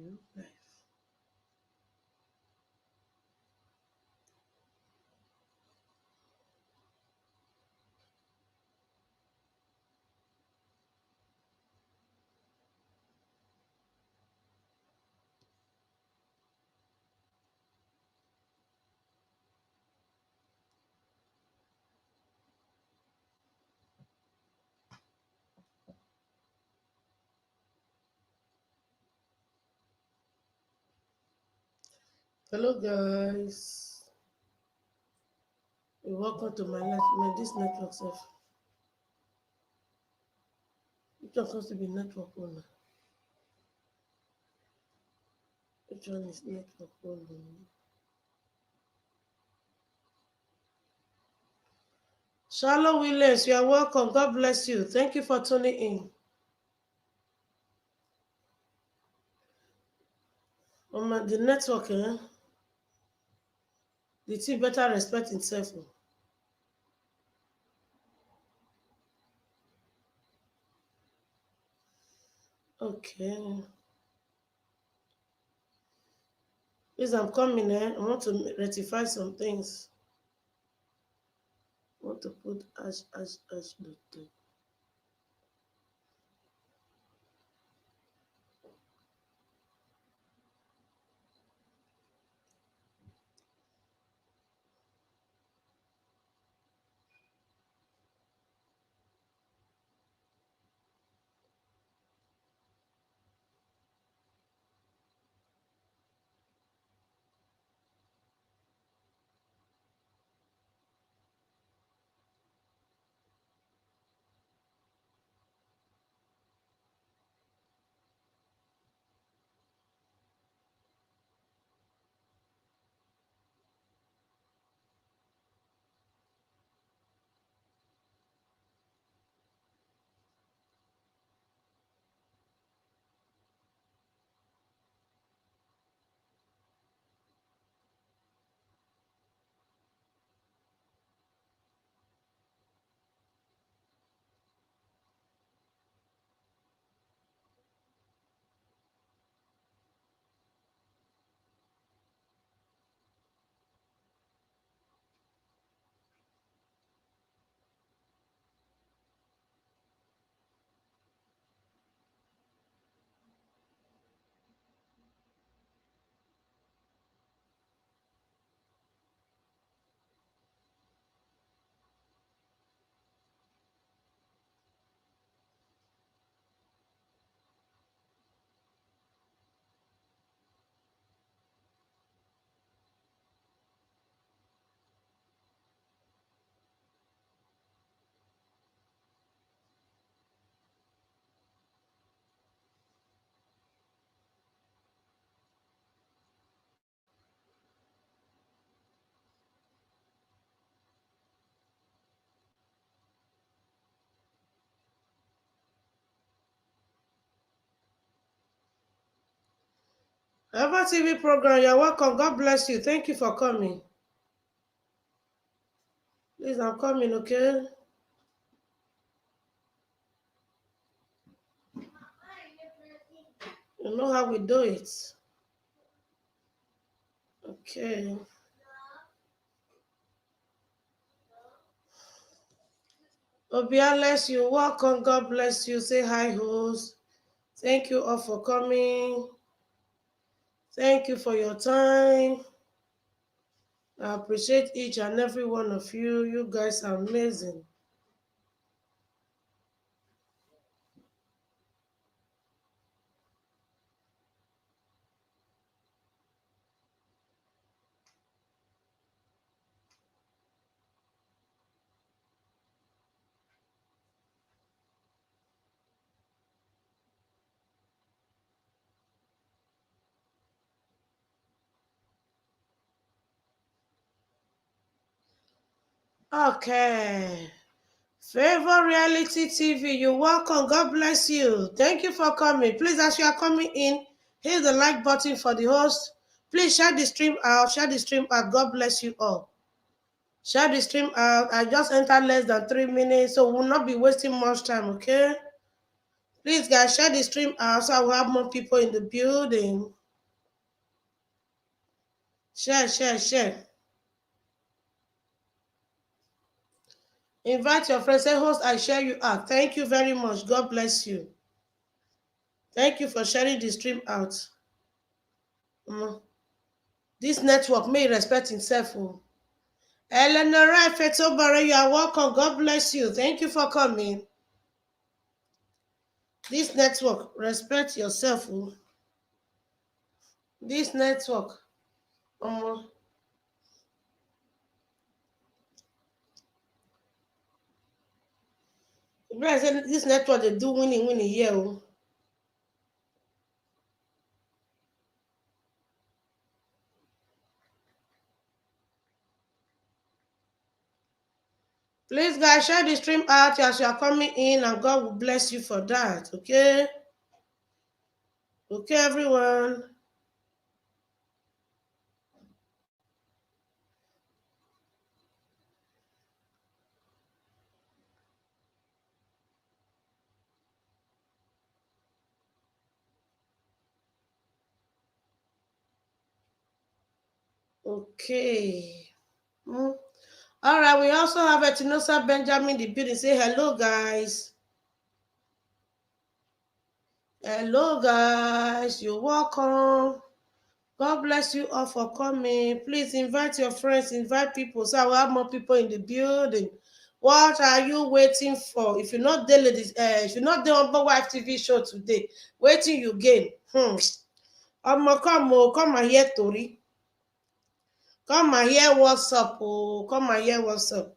You life. Hello guys. Welcome to my this network self. Which one supposed to be network owner? Which one is network owner? Charlotte Williams, you are welcome. God bless you. Thank you for tuning in. The network, the team better respect itself. Okay. Please, I'm coming. I want to rectify some things. I want to put ash. Ever TV program, you're welcome. God bless you. Thank you for coming. Please, I'm coming, okay? You know how we do it. Okay. Obiales, you welcome. God bless you. Say hi, host. Thank you all for coming. Thank you for your time. I appreciate each and every one of you. You guys are amazing. Okay. Favor Reality TV, you're welcome. God bless you. Thank you for coming. Please, as you are coming in, hit the like button for the host. Please share the stream out. Share the stream out. God bless you all. Share the stream out. I just entered less than 3 minutes, so we'll not be wasting much time, okay? Please, guys, share the stream out so I will have more people in the building. Share, share, share. Invite your friends. Say, host, I share you out. Thank you very much. God bless you. Thank you for sharing the stream out. Mm. This network may respect itself. Oh. Eleanor Fetobare, you are welcome. God bless you. Thank you for coming. This network, respect yourself. Oh. This network. Um, this network, they do winning here. Oh. Please, guys, share the stream out as you are coming in, and God will bless you for that. Okay? Okay, everyone. Okay. Mm. All right, we also have Etinosa Benjamin the building. Say hello, guys. Hello, guys. You're welcome. God bless you all for coming. Please invite your friends, invite people so I will have more people in the building. What are you waiting for? If you're not there, ladies, if you're not there on the Wife TV show today, waiting you gain. Come and hear Tori. Come and hear what's up. Oh, come and hear what's up.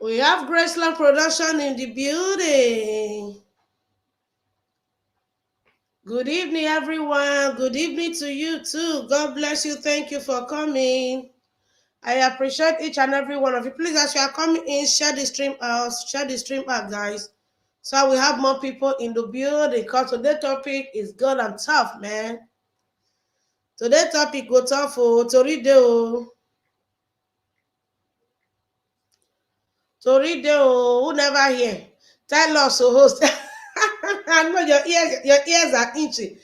We have Graceland Production in the building. Good evening, everyone. Good evening to you too. God bless you. Thank you for coming. I appreciate each and every one of you. Please, as you are coming in, share the stream out. Share the stream out, guys. So we have more people in the building. Because today's topic is good and tough, man. Today's topic go tough for Torido. Torido, who never hear? Tell us, so host. I know your ears are itchy.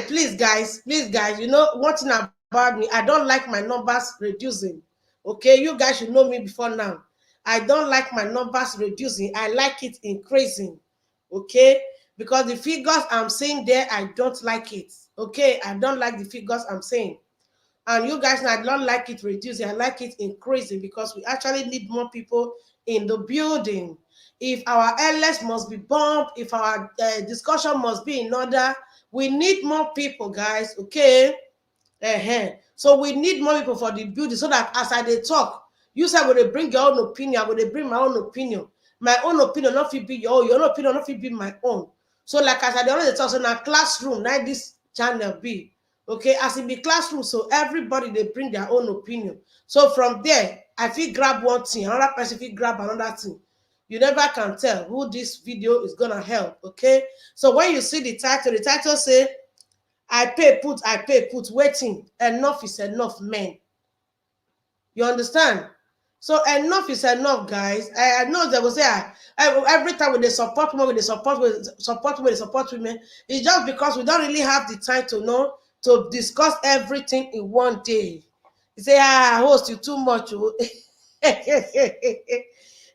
Please, guys, you know one thing about me, I don't like my numbers reducing. Okay, you guys should know me before now. I don't like my numbers reducing. I like it increasing. Okay, because the figures I'm seeing there, I don't like it. Okay, I don't like the figures I'm saying. And you guys, I don't like it reducing. I like it increasing because we actually need more people in the building. If our LS must be bumped, if our discussion must be in order, we need more people, guys. Okay. So we need more people for the building so that as I dey talk, you say go dey bring your own opinion, I go dey bring my own opinion. My own opinion not fit be your own opinion not fit be my own. So like as I dey always talk, so na classroom na this channel be. Okay, as it be classroom, so everybody they bring their own opinion. So from there, I fit grab one thing, another person fit grab another thing. You never can tell who this video is gonna help. Okay, so when you see the title say I pay put, waiting. Enough is enough, men. You understand? So enough is enough, guys. I know they will say every time when they support women, when they support women, they support women. It's just because we don't really have the time to know to discuss everything in one day. You say, host, you too much. Oh."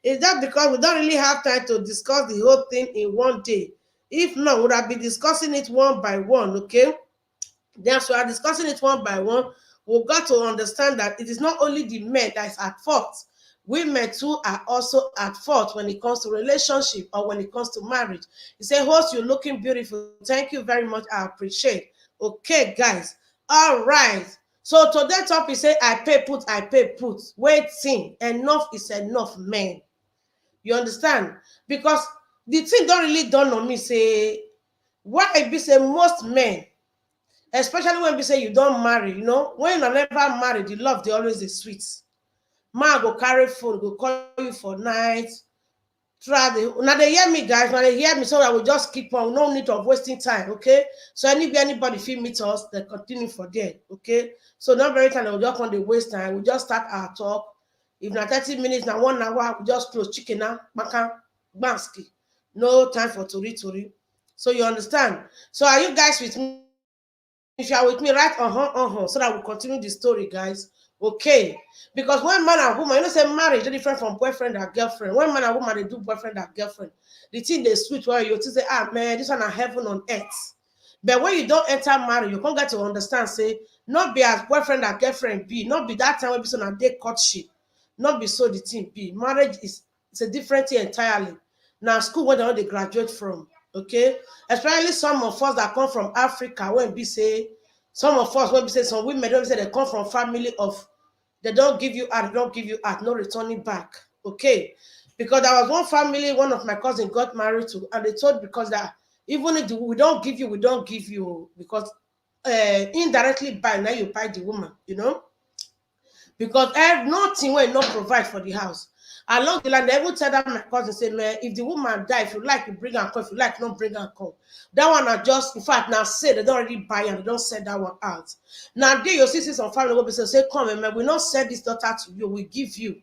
It's just because we don't really have time to discuss the whole thing in one day. If not, would have been discussing it one by one, okay? Then, as we are discussing it one by one, we've got to understand that it is not only the men that is at fault. Women too are also at fault when it comes to relationship or when it comes to marriage. You say, host, you're looking beautiful. Thank you very much. I appreciate. Okay, guys. All right. So today's topic say, I pay put, I pay put. Waiting. Enough is enough, men. You understand? Because the thing don't really dawn on me, say, why be say most men Especially when we say you don't marry, when you never married, the love they always is sweet. Man go carry phone, go call you for night. Now they hear me, guys. Now they hear me, so I will just keep on. No need of wasting time, okay? So anybody feel meet us, they continue for there, okay? So not very time they will just want to waste time. We just start our talk. If na 30 minutes, now 1 hour, we just close chicken now, maka, banski. No time for tori. So you understand? So are you guys with me? If you are with me, write so that we continue the story, guys. Okay. Because when man and woman, say marriage is different from boyfriend and girlfriend. When man and woman they do boyfriend and girlfriend, the thing they switch where you say, man, this one are heaven on earth. But when you don't enter marriage, you can't get to understand, say, not be as boyfriend and girlfriend be, not be that time when be so na day courtship, not be so the thing be. Marriage is it's a different thing entirely. Now school where they graduate from, okay? Especially some of us that come from Africa, when we say, some of us when we say some women don't say they come from family of they don't give you out, they don't give you out, no returning back, okay? Because there was one family, one of my cousins got married to, and they told because that even if we don't give you, we don't give you, because indirectly by now you buy the woman, because nothing will not provide for the house. Along the line, they even tell that my cousin say, man, if the woman die, if you like, you bring her come. If you like, not bring her come. That one are just, in fact, now say they don't already buy and they don't sell that one out. Now there you see some family will be say, come, man, we not sell this daughter to you, we give you.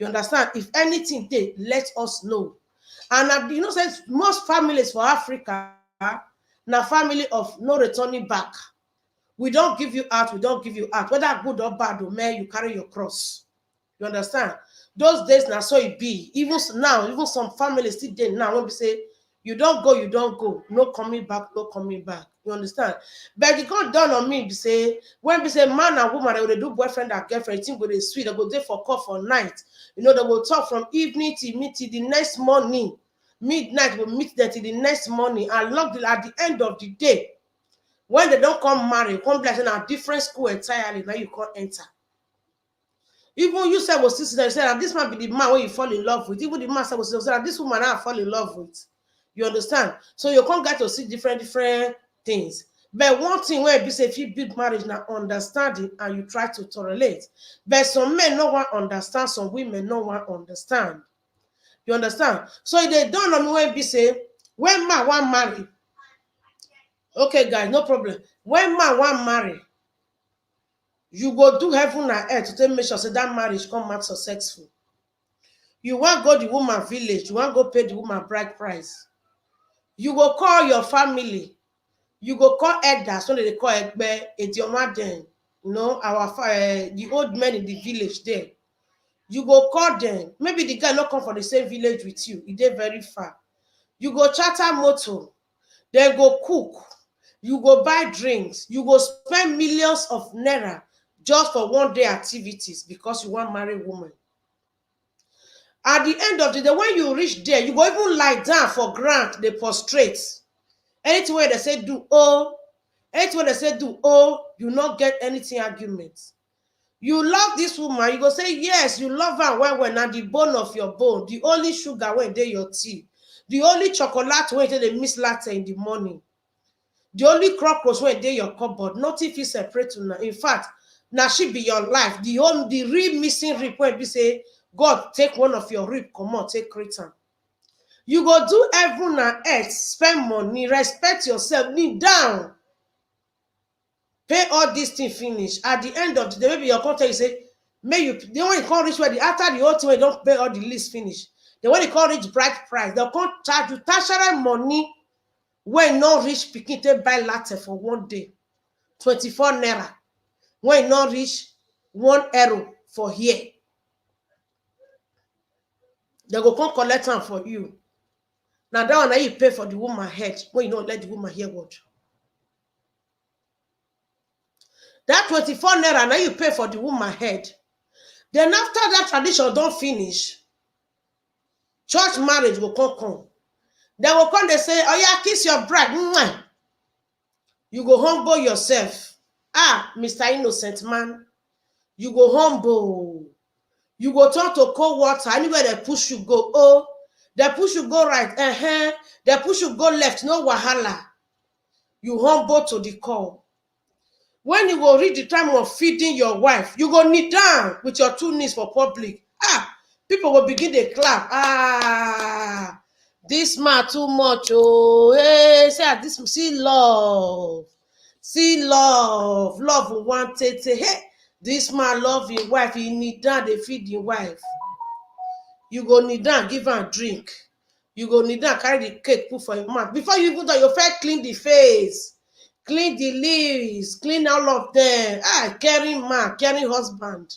You understand? If anything they let us know. And since most families for Africa, now family of no returning back. We don't give you out, we don't give you out. Whether good or bad, or man, you carry your cross. You understand? Those days now, so it be. Even now, even some families still there now. When we say, you don't go, you don't go. No coming back, no coming back. You understand? But it can't dawn on me, when we say man and woman, they will do boyfriend and girlfriend, think go they sweet, they go there for call for night. They will talk from evening to meet till the next morning. Midnight, we'll meet them till the next morning. And at the end of the day, when they don't come marry, come bless in a different school entirely, now you can't enter. Even you said was sister, you said that this man be the man when you fall in love with. Even the man said was that this woman I fall in love with. You understand? So you can't get to see different things. But one thing where you say if you build marriage now understanding and you try to tolerate. But some men no one understand, some women no one understand. You understand? So they don't know me when you say when man want marry. Okay, guys, no problem. When man want marry, you go do heaven and earth to make sure say that marriage come out successful. You want go the woman village, you want go pay the woman bride price. You go call your family, you go call elders, when they call Egbe, Edioma then, our the old men in the village there. You go call them. Maybe the guy not come from the same village with you. He dey very far. You go charter motor, then go cook. You go buy drinks. You go spend millions of naira just for one day activities because you want marry woman. At the end of the day, when you reach there, you go even lie down for ground, they prostrate. Anything where they say do anything where they say do you not get anything arguments. You love this woman, you go say yes, you love her when na the bone of your bone, the only sugar when dey your tea, the only chocolate when they miss latte in the morning, the only cockroach when dey your cupboard, nothing fit separate una. In fact, now she be your life. The real missing rib when be say God take one of your rib, come on, take return. You go do heaven and earth, spend money, respect yourself, kneel down, pay all this thing finish. At the end of the day, maybe your contract you say, the one you can't reach where after the whole thing, you don't pay all the list finish. The one you can't reach bride price, they'll come charge you tertiary money when not reach picking to buy latte for one day, 24 naira. When not reach 1 euro for here, they go come collect them for you. Now that one now you pay for the woman head when you don't let the woman hear what. That 24 naira now you pay for the woman head. Then after that tradition don't finish, church marriage will come. They will come, they say, oh yeah, kiss your bride. Mwah. You go humble yourself. Mr. Innocent man. You go humble. You go turn to cold water. Anywhere they push you go. They push you go right. They push you go left. No wahala. You humble to the core. When you go reach the time of feeding your wife, you go kneel down with your two knees for public. People will begin to clap. This man too much. Oh, hey, this, see love. See love. Love wanted to, hey, this man love his wife. He kneel down, they feed his wife. You go kneel down, give her a drink. You go kneel down, carry the cake, put for your mouth. Before you even do, you first clean the face, clean the lips, clean all of them. Caring man, caring husband.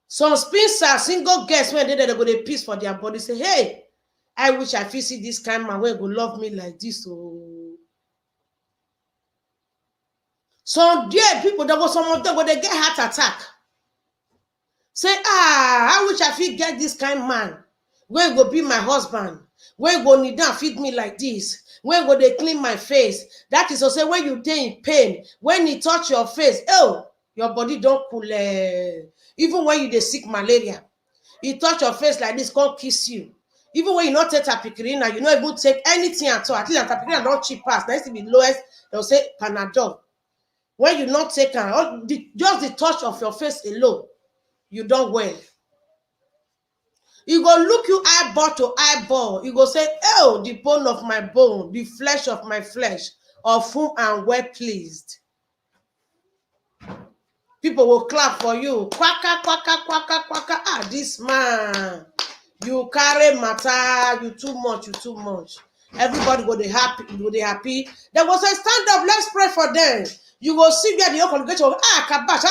Some spinsters, single girls, when they go dey peace for their body, say, hey, I wish I fit see this kind man wey go love me like this. Oh. Some dear people, some of them go they get heart attack. Say, I wish I fit get this kind man wey go be my husband, wey go kneel down feed me like this, wey go dey clean my face. That is to say, when you dey in pain, when he touch your face, oh, your body don cool. Even when you dey sick malaria, he touch your face like this, come kiss you. Even when you not take tapikirina, you not even take anything at all. At least tapikirina don't cheap pass. Next to be lowest, they'll say Panadol. When you not take just the touch of your face alone, you don't well. You go look you eyeball to eyeball. You go say, oh, the bone of my bone, the flesh of my flesh, of whom I'm well pleased. People will clap for you. Quacka, quacka, quacka, quacka. This man, you carry matter, you too much, you too much. Everybody go they happy, go they happy. There was a stand up, let's pray for them. You go see where the congregation of kabash.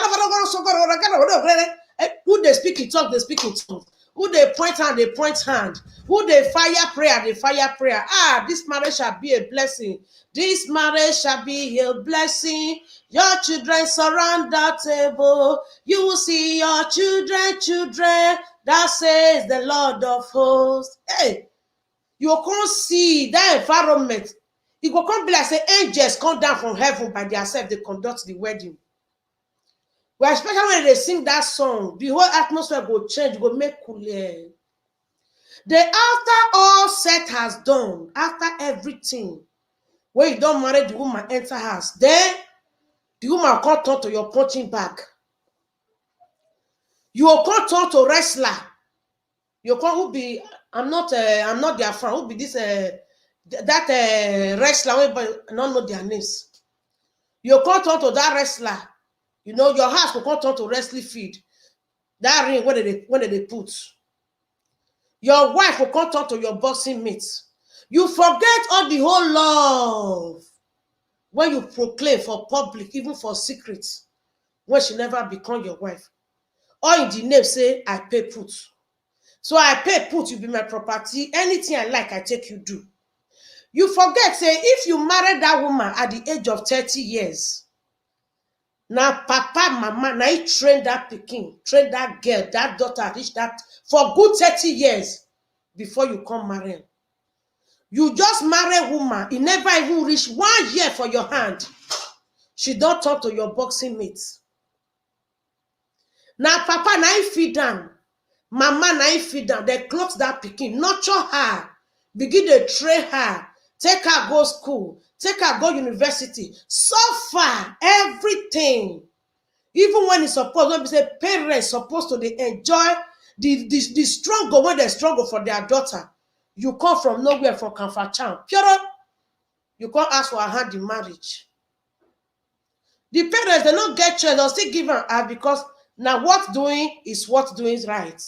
Who they speak in tongues, they speak in tongues. Who they point hand, they point hand. Who they fire prayer, they fire prayer. This marriage shall be a blessing. This marriage shall be a blessing. Your children surround that table. You will see your children. That says the Lord of hosts. Hey, you can't see that environment. It will come be like say angels come down from heaven by themselves. They conduct the wedding. Well, especially when they sing that song, the whole atmosphere will change, will make cooler. Then after all set has done, after everything, when you don't marry the woman enter house, then the woman can't turn to your punching bag. You will come turn to wrestler. You can't be. I'm not their friend. Who be this wrestler? But I don't know their names. You can't turn to that wrestler. You know your house will come turn to wrestling field. That ring when they put. Your wife will come turn to your boxing mates. You forget all the whole love when you proclaim for public, even for secrets, when she never become your wife. Or in the name say, I pay put. So I pay put, you be my property. Anything I like, I take you do. You forget, say, if you marry that woman at the age of 30 years, now papa, mama, now you train that pikin, train that girl, that daughter, reach that for good 30 years before you come marry. You just marry a woman, it never even reach 1 year for your hand. She don't talk to your boxing mates. Now papa, now you feed them. Mama, now you feed them. They clothe that pikin, nurture her, begin to train her, take her go school, take her go university, suffer everything. Even when it's supposed, when we say parents supposed to they enjoy the struggle when they struggle for their daughter. You come from nowhere from Kamfachan. Pure, you can't ask for a hand in marriage. The parents, they don't get choice, they'll still give her because now what doing is what doing is right.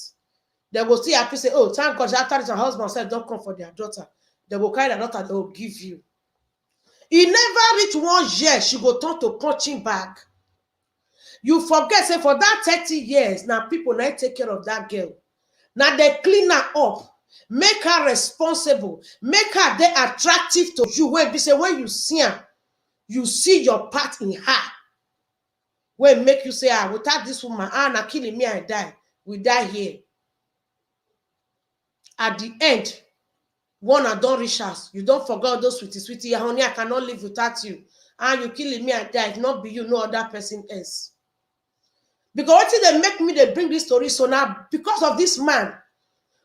They will still happy say, oh, thank God, after this, her husband said, don't come for their daughter. They will carry their daughter, they will give you. He never reach 1 year, she go turn to punching bag. You forget, say, for that 30 years, now people now take care of that girl. Now they clean her up, make her responsible, make her they attractive to you. When you see her, you see your part in her. When make you say, without this woman, now killing me, I die. We die here. At the end, one I don't reach us. You don't forget those sweetie, honey, I cannot live without you. And you killing me, I die. If not be you, no other person else. Because what did they make me, they bring this story so now, because of this man,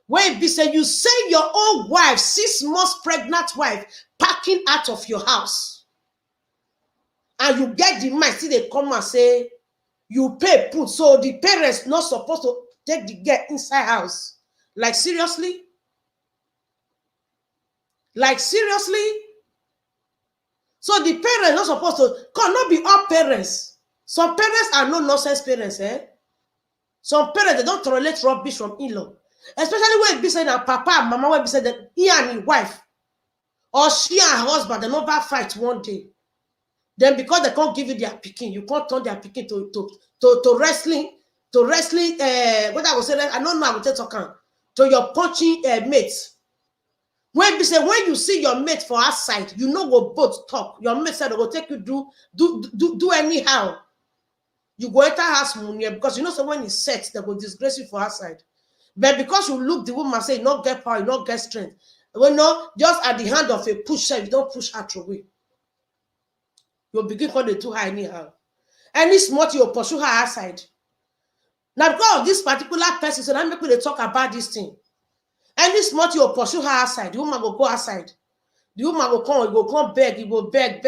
when be say you say your own wife, 6 months pregnant wife, packing out of your house. and you get the mind, see they come and say you pay put, so the parents not supposed to take the girl inside house. Like seriously? Like seriously? So the parents not supposed to cannot be all parents. Some parents are no nonsense parents, eh? Some parents they don't tolerate rubbish from in-law. Especially when it be said that papa and mama when be said that he and his wife or she and her husband they never fight one day. Then because they can't give you their picking, you can't turn their picking to wrestling, what I was saying, I don't know how to talk to your punching mates. When you see your mate for outside, you know go both talk. Your mate said they go take you do anyhow. You go enter house money because you know so when it's set, they will disgrace you for outside. But because you look the woman say you not get power, you not get strength. Well, no, just at the hand of a push, you don't push her away. You'll begin to do her anyhow. Any smart you pursue her outside. Now because of this particular person, so now make they talk about this thing. Any smart you pursue her outside, the woman will go outside. The woman will come beg, you go beg.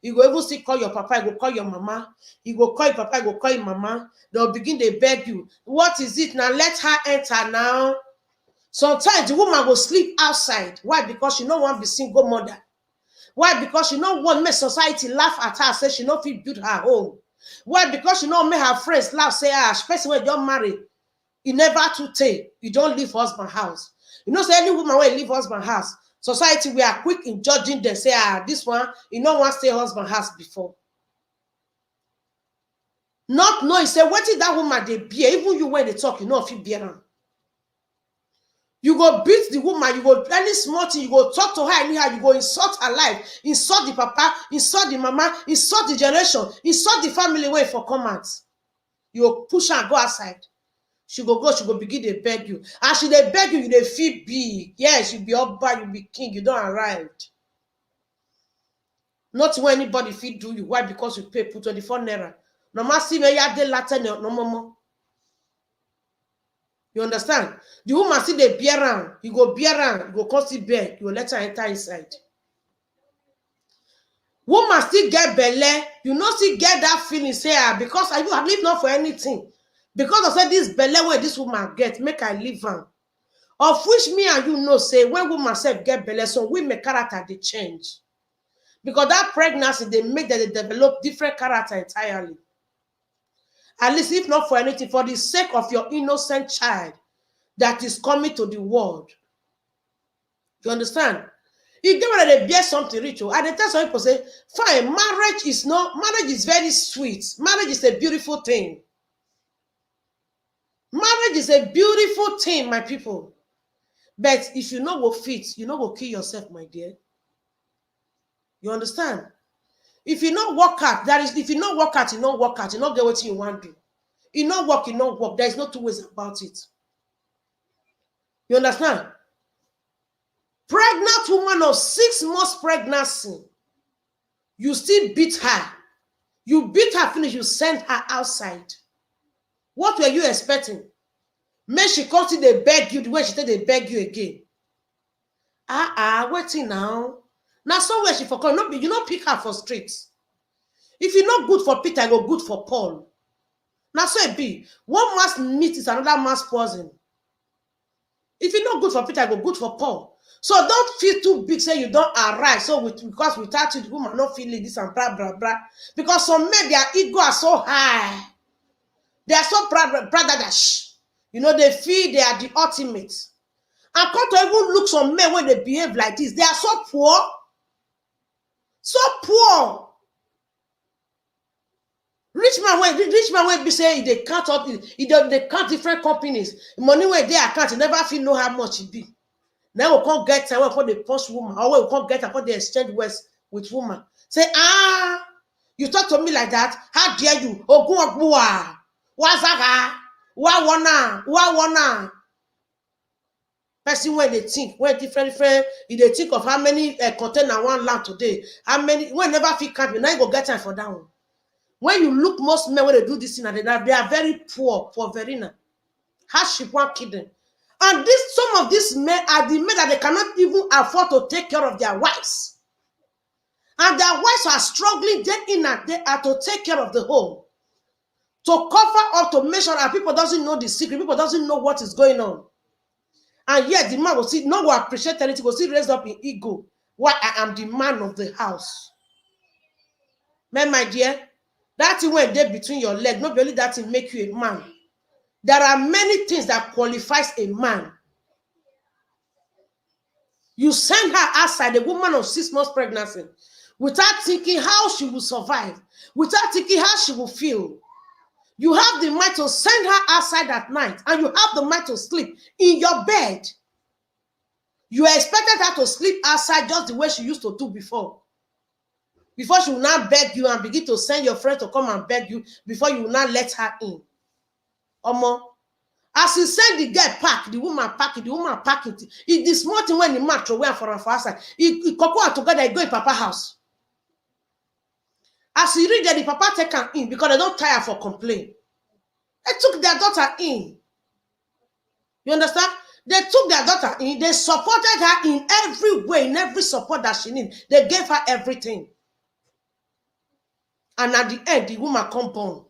You go even still call your papa, you go call your mama. You go call your papa, you go call your mama. They'll begin to beg you. What is it now? Let her enter now. Sometimes the woman will sleep outside. Why? Because she don't want to be single mother. Why? Because she don't want to make society laugh at her, say she don't feel build her home. Why? Because she don't make her friends laugh, say, especially when you don't marry, you never to take, you don't leave husband house. You know, say any woman when you leave husband house, society, we are quick in judging them, say, this one, you know, want to stay husband house before. Not knowing, say, what is that woman they bear? Even you when they talk, you know if you bear her. You go beat the woman, you go any small thing, you go talk to her anyhow, you go insult her life, insult the papa, insult the mama, insult the generation, insult the family way for comments. You go push her and go outside. She go begin to beg you. And she they beg you, they feel big. Yes, you be up by, you be king, you don't arrive. Not when anybody feel do you. Why? Because you pay put 24 naira. No matter see me ya de latin no more. You understand? The woman see they bear around, you go bear around, you go come see beg, you go let her enter inside. Woman still get belle, you know still get that feeling, say because I live not for anything. Because I said this belle where this woman get, make I live on. Of which me and you know say when woman self get belle, so women character they change. Because that pregnancy they make that they develop different character entirely. At least if not for anything, for the sake of your innocent child that is coming to the world. You understand? You get when they bear something ritual, and they tell some people say, fine, marriage is very sweet. Marriage is a beautiful thing. Marriage is a beautiful thing, my people. But if you know what fit, you know what kill yourself, my dear. You understand? If you not work out, if you not work out, you not work out, you not get what you want to do. You not work, you not work. There is no two ways about it. You understand? Pregnant woman of 6 months pregnancy, you still beat her. You beat her, finish, you send her outside. What were you expecting? May she come to they beg you the way she said they beg you again. Waiting now. Now somewhere she forgot. You not pick her for streets. If you're not good for Peter, go good for Paul. Now so it be. One man's meat is another man's poison. If you're not good for Peter, go good for Paul. So don't feel too big, say you don't arrive. So because without you, the woman not feeling this and blah, blah, blah. Because some men, their ego are so high. They are so proud that you know, they feel they are the ultimate. And come to even look some men when they behave like this. They are so poor. So poor. Rich man when be saying they count up, they count different companies. Money where they account, you never feel know how much it be. Now we can't get time when they punch woman, or we can't get time when they exchange words with woman. Say, you talk to me like that? How dare you? Oh, what's that? Why wanna? Person when they think, when different, if they think of how many container one land today, how many, when never feel count, now you go get time for that one. When you look most men when they do this thing, they are very poor verina. Hardship one kidding. And some of these men are the men that they cannot even afford to take care of their wives. And their wives are struggling day in and day out to take care of the home, to cover up, to make sure that people doesn't know the secret, people doesn't know what is going on. And yet the man will see, no one appreciate anything, will still raised up in ego. Why? I am the man of the house. Man, my dear, that thing went there between your legs, not only that thing make you a man. There are many things that qualifies a man. You send her outside, a woman of 6 months pregnancy, without thinking how she will survive, without thinking how she will feel. You have the mind to send her outside at night, and you have the mind to sleep in your bed. You expected her to sleep outside just the way she used to do before. Before she will not beg you and begin to send your friend to come and beg you, before you will not let her in. Omo, as you send the girl pack, the woman pack it, It's the small thing when the man throw away for outside. It couple her together, it go in Papa house. As you read that, the Papa take her in because they don't tire for complaint. They took their daughter in. You understand? They took their daughter in. They supported her in every way, in every support that she needed. They gave her everything. And at the end, the woman come born.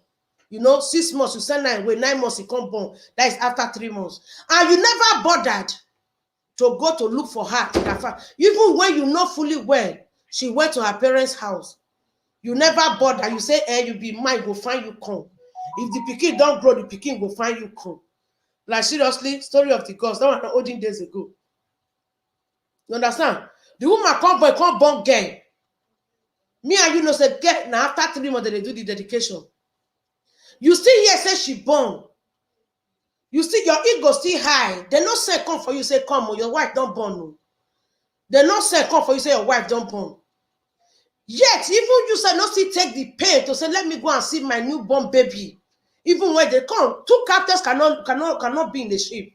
6 months, you send her away, 9 months, he come born. That is after 3 months. And you never bothered to go to look for her in her family. Even when you know fully well, she went to her parents' house. You never bother. You say, you be mine, go find you come. If the pikin don't grow, the pikin go find you come. Like seriously, story of the gods. That was olden days ago. You understand? The woman come born girl. Me and you know say girl, now after 3 months they do the dedication. You still here say she born. You see your ego still high. They not say come for you, say come, your wife don't born. No. They not say come for you, say your wife don't born. Yet, even you say not still take the pain to say, let me go and see my newborn baby. Even when they come, 2 captains cannot be in the ship.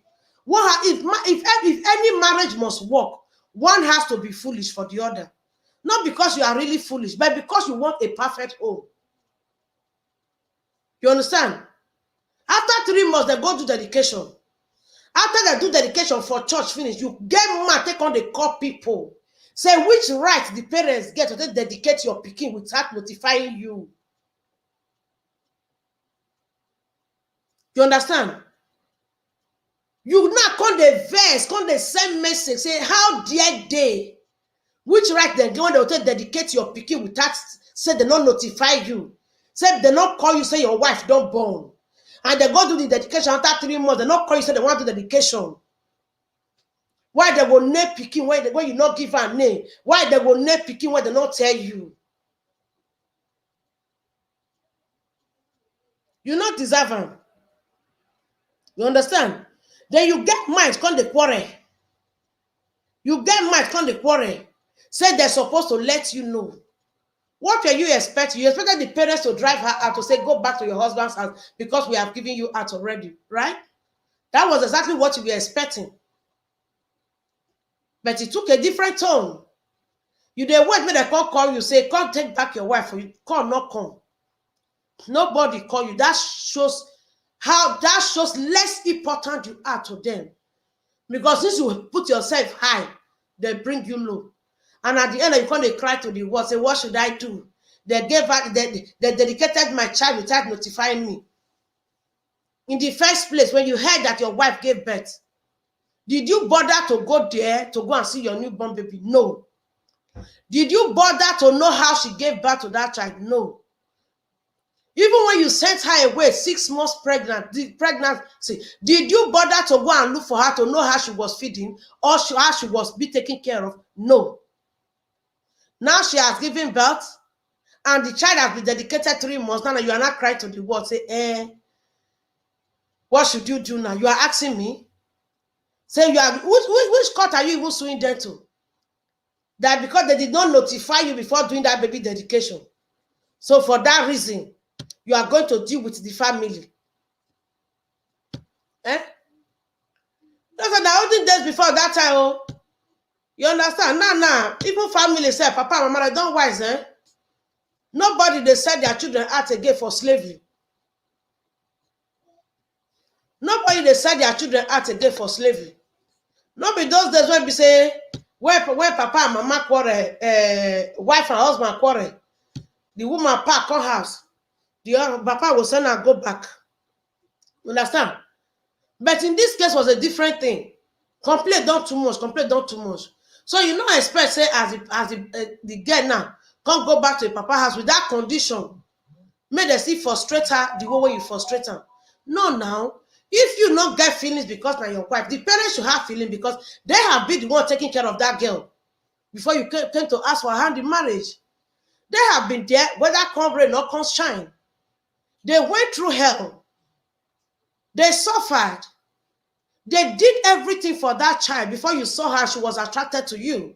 If any marriage must work, one has to be foolish for the other. Not because you are really foolish, but because you want a perfect home. You understand? After 3 months, they go do dedication. After they do dedication for church finish, you get mad, take on the call people. Say which right the parents get to dedicate your pikin without notifying you. You understand? You now come the verse, come the same message, say how dare they? Which right they go, they will dedicate your pikin without, say they not notify you. Say they not call you, say your wife don't born. And they go do the dedication after 3 months, they not call you, say they want to do dedication. Why they will name pikin when you not give her a name? Why they will name pikin when they not tell you? You not deserve them. You understand? Then you get mind, come the quarrel. You get mind, come the quarrel. Say they're supposed to let you know. What were you expecting? You expected the parents to drive her out to say, go back to your husband's house because we have given you out already, right? That was exactly what you were expecting. But it took a different tone. You did wait when they call you, say, come take back your wife for you. Call, not come. Nobody call you. That shows less important you are to them. Because since you put yourself high, they bring you low. And at the end, you come, they cry to the world, say, what should I do? They dedicated my child without notifying me. In the first place, when you heard that your wife gave birth, did you bother to go there to go and see your newborn baby? No. Did you bother to know how she gave birth to that child? No. Even when you sent her away 6 months pregnancy, did you bother to go and look for her to know how she was feeding or how she was being taken care of? No. Now she has given birth and the child has been dedicated 3 months. Now you are not crying to the world, say, what should you do now? You are asking me? Say, which court are you even suing them to? That because they did not notify you before doing that baby dedication. So for that reason, you are going to deal with the family. Those are the olden days before that time. Oh. You understand? Now, even family say, Papa and Mama, don't wise, Nobody, they send their children out again for slavery. Nobody, they send their children out again for slavery. Not be those days when we say, where papa and mama quarrel, wife and husband quarrel, the woman pack her house, the papa will send her go back. Understand? But in this case was a different thing. Complaint done too much, complaint done too much. So you not expect say the girl now can't go back to the papa house with that condition. May they see frustrate her the way you frustrate her. No, now if you not get feelings because now your wife, the parents should have feelings because they have been the one taking care of that girl before you came to ask for her hand in marriage. They have been there, whether come rain or come shine. They went through hell. They suffered. They did everything for that child. Before you saw her, she was attracted to you.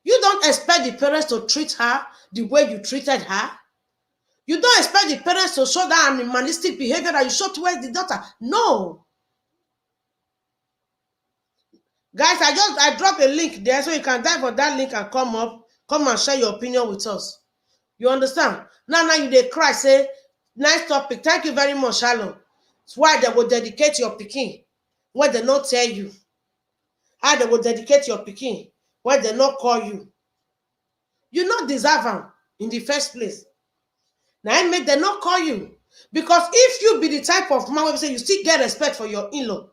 You don't expect the parents to treat her the way you treated her. You don't expect the parents to show that animalistic behavior that you show towards the daughter. No. Guys, I dropped a link there so you can dive on that link and come and share your opinion with us. You understand? Now you dey cry, say, nice topic. Thank you very much, Shalom. It's why they will dedicate your pikin when they not tell you. How they will dedicate your pikin when they not call you. You not deserve them in the first place. Now I make them not call you. Because if you be the type of man where say you still get respect for your in-law,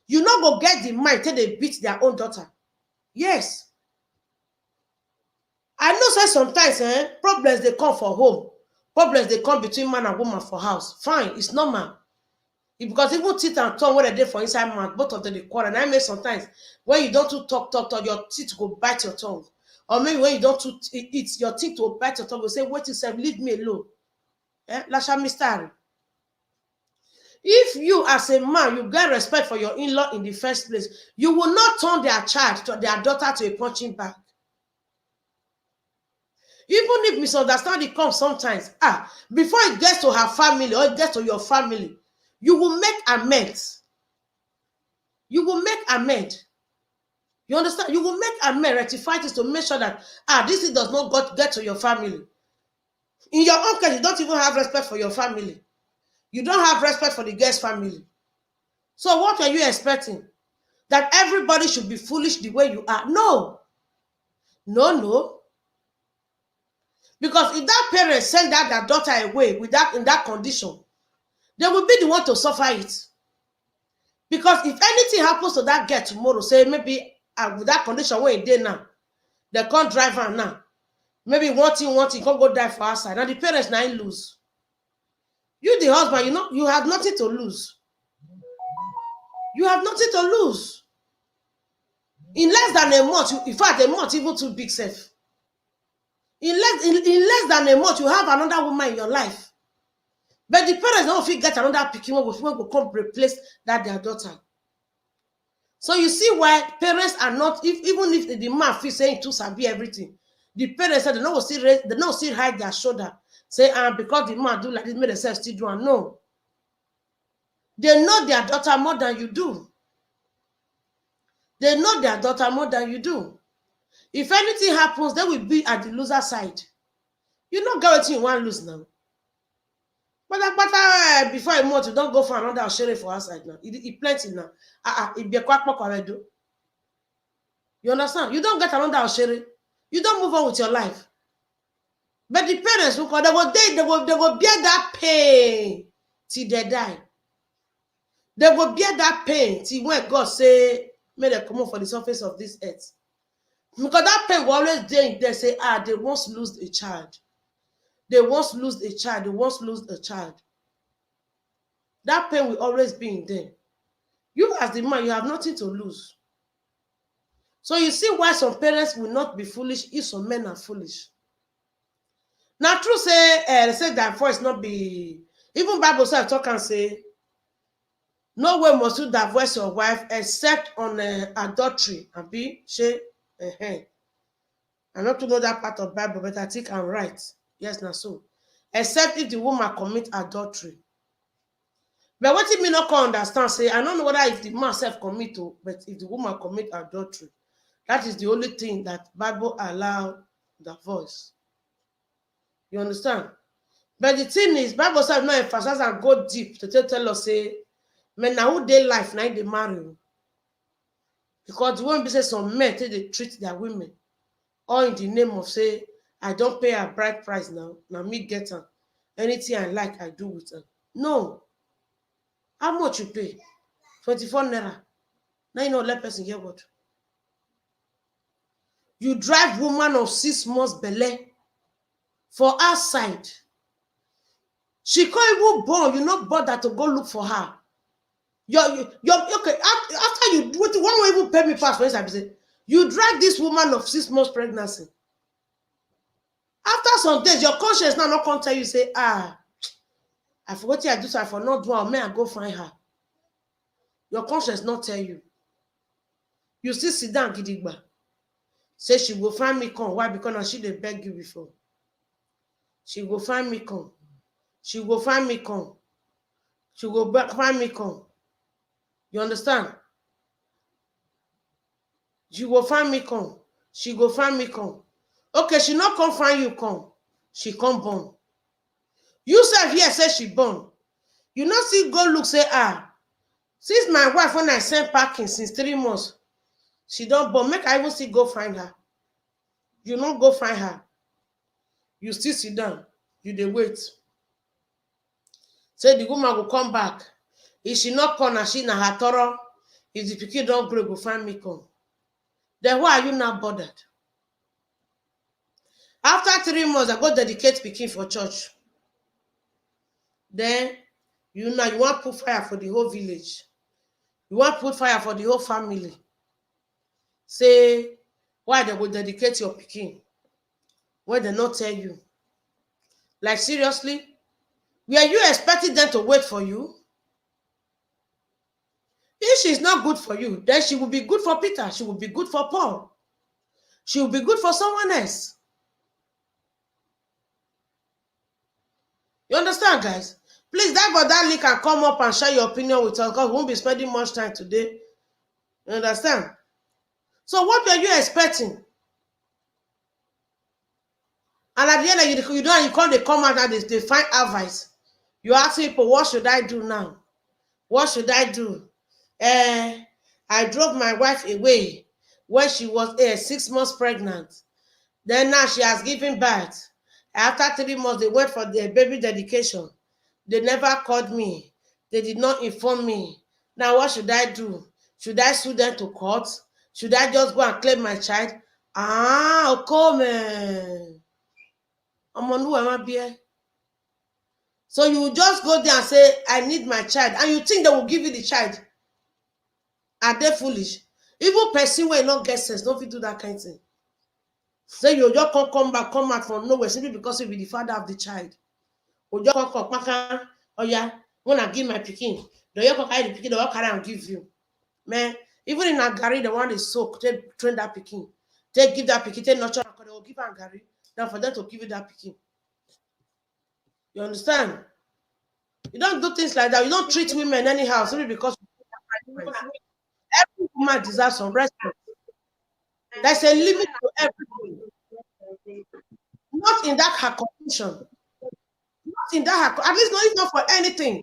you not go get the mind till they beat their own daughter. Yes. I know say sometimes problems they come for home. Problems they come between man and woman for house. Fine, it's normal. Because even teeth and tongue when they dey for inside mouth, both of them they quarrel. And I mean sometimes when you don't too talk, your teeth go bite your tongue. Or maybe when you don't too eat, your teeth will bite your tongue. You say, wait, yourself, leave me alone. Lasha mystery. If you as a man, you get respect for your in-law in the first place, you will not turn their child, to their daughter to a punching bag. Even if misunderstanding comes sometimes, before it gets to her family or it gets to your family, you will make amends. You will make amends. You understand? You will make amends, rectify this to make sure that this does not get to your family. In your own case, you don't even have respect for your family. You don't have respect for the guest family. So what are you expecting? That everybody should be foolish the way you are? No. No. Because if that parent send their daughter away in that condition, they will be the one to suffer it. Because if anything happens to that girl tomorrow, say maybe with that condition where it did now, they can't drive her now. Maybe one thing, can't go die for outside. Now the parents now lose. You, the husband, you have nothing to lose. You have nothing to lose. In less than a month, in fact, a month even too big, safe. In less than a month, you have another woman in your life. But the parents don't feel get another picking one will come replace that their daughter. So you see why parents are not, even if the man feels saying to sabi everything, the parents said they don't still hide their shoulder. Say, because the man do like this, make themselves still do and no. They know their daughter more than you do. They know their daughter more than you do. If anything happens, they will be at the loser side. You not get what you want to lose now. But before a month, you don't go for another sheriff for outside now. It plenty now. It be a quack already. You understand? You don't get another sheriff. You don't move on with your life. But the parents, they will bear that pain till they die. They will bear that pain till when God say, may they come up for the surface of this earth. Because that pain will always they say, they once lose a child. They once lose a child. They once lose a child. That pain will always be in them. You as the man, you have nothing to lose. So you see why some parents will not be foolish if some men are foolish. Now, true say, they say that voice not be, even Bible self talk and say, no way must you divorce your wife except on adultery. Abi, she, I'm not to know that part of Bible, but I think I'm right. Yes, now so. Except if the woman commit adultery. But what me not can understand, say, I don't know whether if the man self commit to, but if the woman commit adultery, that is the only thing that Bible allow divorce. You understand? But the thing is, Bible self not emphasize and go deep to tell us, say, men now who they life, now they marry. Because the one be say some men take they treat their women, all in the name of say, I don't pay a bride price now. Now me get her. Anything I like, I do with her. No. How much you pay? 24 naira. Now you know let person get what? You drive woman of 6 months belly for outside. She can't even born. You not bother to go look for her. You're okay. After you do it, one will even pay me fast for this. You drag this woman of 6 months pregnancy. After some days, your conscience now not come tell you say, I forgot what I do, so I for not do. May I go find her? Your conscience not tell you. You still sit down, gidigba. Say she will find me come. Why? Because now she dey beg you before. She will find me come. She will find me come. She will find me come. You understand? She will find me come. She go find me come. Okay, she not come find you come. She come born. You said here say she born. You not see go look say since my wife when I sent packing since 3 months, she don't born. Make I even see go find her. You not go find her. You still sit down. You dey wait. Say the woman will come back. If she not come and she na her thorough, if the pikin don't grow, go find me come. Then why are you not bothered? After 3 months, I go dedicate pikin for church. Then you want put fire for the whole village. You want put fire for the whole family. Say why they will dedicate your pikin when they not tell you. Like seriously? Were you expecting them to wait for you? If she's not good for you, then she will be good for Peter. She will be good for Paul. She will be good for someone else. You understand, guys? Please, that link and come up and share your opinion with us because we won't be spending much time today. You understand? So what were you expecting? And at the end of you come out and they find advice. You ask people, what should I do now? What should I do? I drove my wife away when she was 6 months pregnant. Then now she has given birth. After 3 months, they went for their baby dedication. They never called me. They did not inform me. Now what should I do? Should I sue them to court? Should I just go and claim my child? Come. So you just go there and say, I need my child. And you think they will give you the child. Are they foolish? Even person will not get sense. Don't do that kind of thing. Say you just come out from nowhere simply because you be the father of the child. You just come, oh yeah, when I give my pikin, the you carry the pikin, the carry and give you. Man, even in a Gary, the one is soak, they train that pikin. They give that pikin, they nurture, they will give a Gary. Now for them to give you that pikin. You understand? You don't do things like that. You don't treat women anyhow simply because every woman deserves some respect. There's a limit to everything. Not in that her condition. Not in that her, at least not even for anything.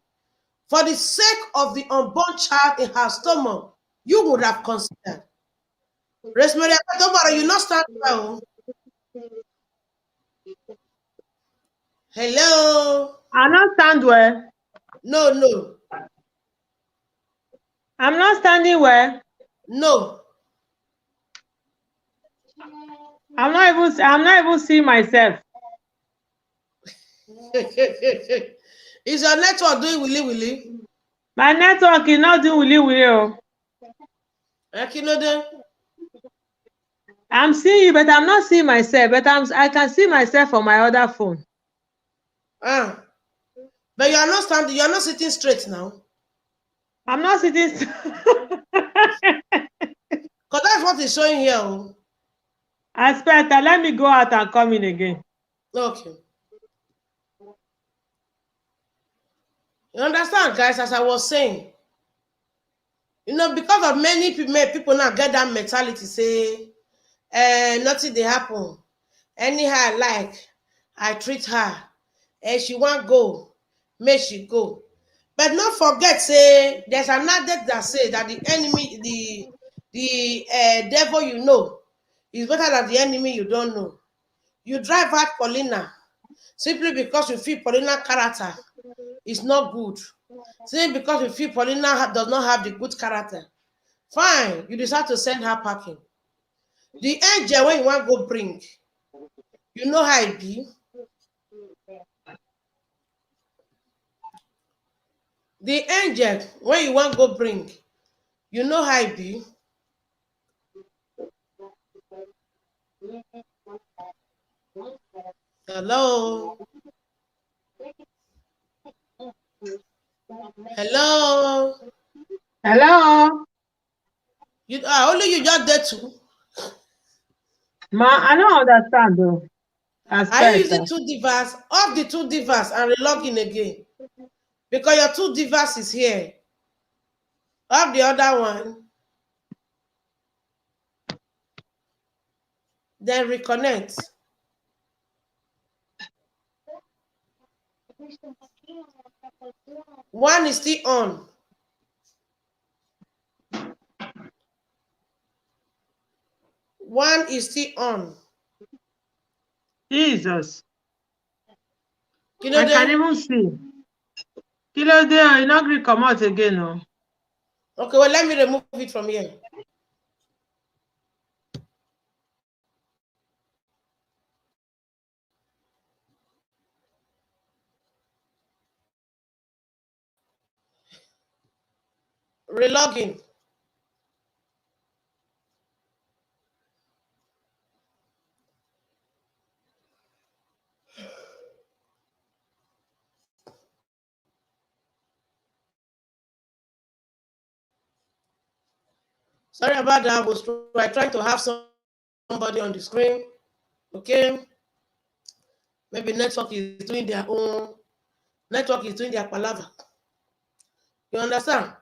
For the sake of the unborn child in her stomach, you would have considered. Rosemary, don't worry, you not stand well. Hello. I not stand well. No. I'm not standing well. No. I'm not even seeing myself. Is your network doing willy? My network is not doing willy. I'm seeing you, but I'm not seeing myself. But I can see myself on my other phone. But you are not standing. You are not sitting straight now. I'm not sitting. Because that's what is showing here. Aspect, let me go out and come in again. Okay. You understand, guys? As I was saying, because of many people now get that mentality, say, nothing they happen. Anyhow, I treat her. And she won't go. May she go. But not forget, say, there's another that say that the The devil you know is better than the enemy you don't know. You drive out Paulina simply because you feel Paulina character is not good. Simply because you feel Paulina does not have the good character. Fine, you decide to send her packing. The angel when you want go bring, you know how it be. The angel when you want go bring, you know how it be. Hello, hello. Hello? You only you just there too. Ma, I don't understand though. I Are you swear, using sir. two devices? Off the two devices and relog in again because your two devices here. Off the other one, then reconnect. One is still on. One is still on. Jesus. You know I can then? even see. Kilo there, you not gree come out again, no. Okay, well let me remove it from here. Relogin. Sorry about that. I was trying to have somebody on the screen. Okay. Maybe network is doing their own. Network is doing their palaver. You understand?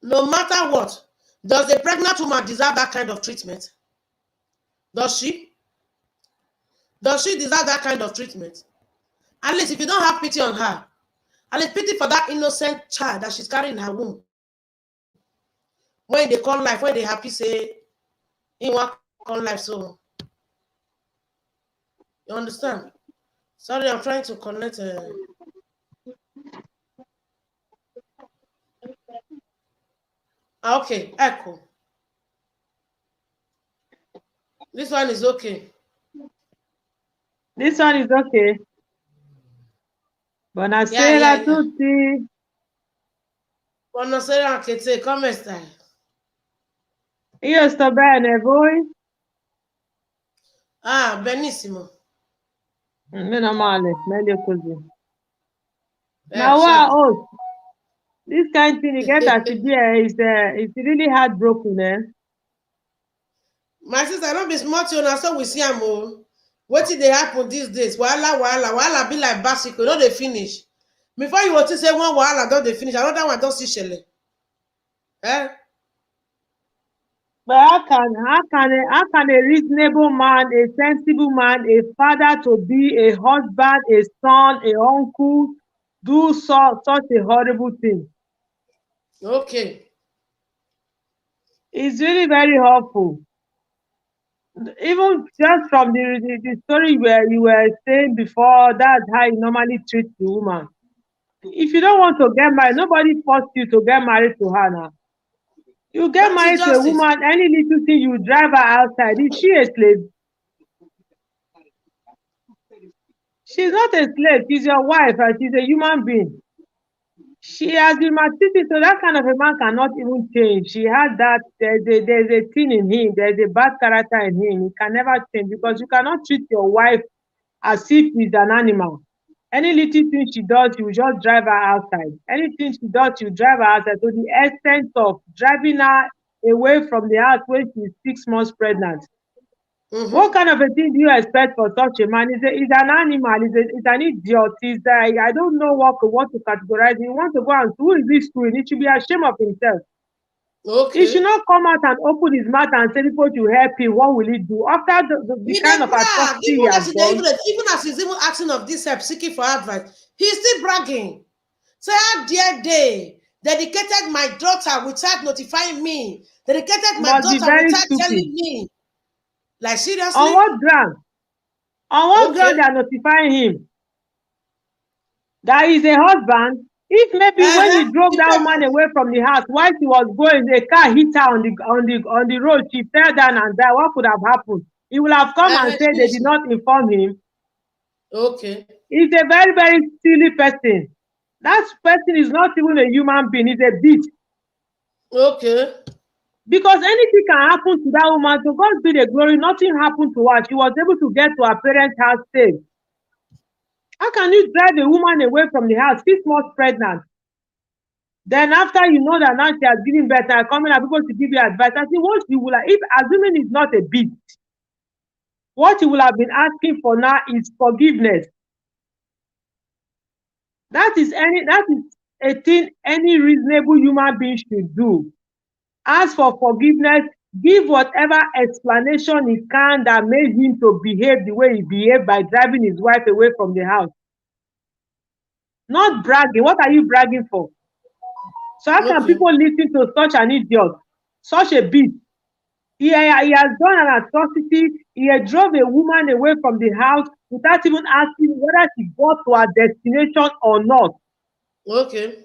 No matter what, does a pregnant woman deserve that kind of treatment? Does she? Does she deserve that kind of treatment? At least if you don't have pity on her, at least pity for that innocent child that she's carrying in her womb. When they call life, when they happy say, in one call life, so you understand? Sorry, I'm trying to connect. Okay, echo. This one is okay. This one is okay. Yeah, yeah, Buonasera a yeah. tutti. Buonasera anche te, come stai? Io sto bene, voi? Ah, benissimo. Meno male, meglio così. Now, Certo. wow, oh, this kind thing you get as it is, it's really heartbroken, eh? My sister, no be small thing na so we see am o. Wetin dey happen these days? Wahala, wahala, wahala be like bicycle, no dey finish. Before you go think say one wahala don dey finish, another one don still shele. Eh? But how can a reasonable man, a sensible man, a father to be, a husband, a son, a uncle, do such a horrible thing? Okay. It's really very awful. Even just from the story where you were saying before, that's how you normally treat the woman. If you don't want to get married, nobody forced you to get married to her now. You get That is married to a justice. woman, any little thing you drive her outside. Is she a slave? She's not a slave. She's your wife and she's a human being. She has been maltreated, so that kind of a man cannot even change. She had that, there's a thing in him, there's a bad character in him. He can never change because you cannot treat your wife as if he's an animal. Any little thing she does, you just drive her outside. Anything she does, you drive her outside to the extent of driving her away from the house when she's 6 months pregnant. What Mm-hmm. kind of a thing do you expect for such a man? He's an animal, he's an idiot. I don't know what to categorize. He wants to go and who is this screwing? He should be ashamed of himself. He should Okay. not come out and open his mouth and say people should help him. What will he do? After the He dey kind of brag. atrocity he has done, Even as he's even asking of this help, seeking for advice, he's still bragging. Say how dare they? dedicated my daughter without notifying me, dedicated You my must be daughter very without stupid. telling me. Like, On seriously? what ground? On what ground Okay. they are notifying him that he's a husband? If maybe when Uh-huh. he drove The that woman paper. away from the house while she was going, a car hit her on the road. She fell down and died. What could have happened? He will have come and Uh-huh. said they did Seriously. not inform him. Okay. He's a very, very silly person. That person is not even a human being, he's a beast. Okay. Because anything can happen to that woman. To God be the glory, nothing happened to her. She was able to get to her parents' house safe. How can you drive a woman away from the house, 6 months pregnant? Then after you know that now she has given birth and coming out people to give you advice, I think what you will have, if assuming it's not a beast, what you will have been asking for now is forgiveness. That is a thing any reasonable human being should do. Ask for forgiveness, give whatever explanation he can that made him to behave the way he behaved by driving his wife away from the house. Not bragging. What are you bragging for? So how can Okay. people listen to such an idiot, such a beast? He has done an atrocity. He had drove a woman away from the house without even asking whether she got to her destination or not. Okay.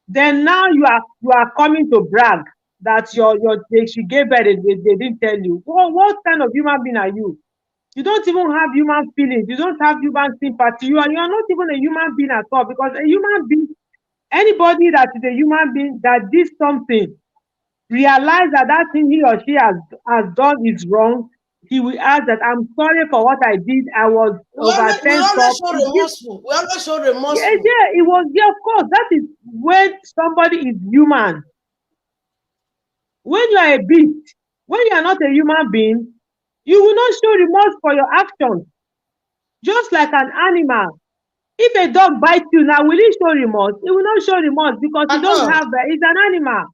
Then now you are coming to brag that she gave birth, they didn't tell you. What kind of human being are you? You don't even have human feelings. You don't have human sympathy. You are not even a human being at all, because a human being, anybody that is a human being that did something, realize that that thing he or she has done is wrong, he will ask that I'm sorry for what I did. I was over We tensed always up. show It gives, remorseful. We always show yeah, remorseful. yeah, it was, yeah, of course. That is when somebody is human. When you are a beast, when you are not a human being, you will not show remorse for your actions. Just like an animal. If a dog bites you now, will he show remorse? He will not show remorse because he At don't all. have, it's an animal.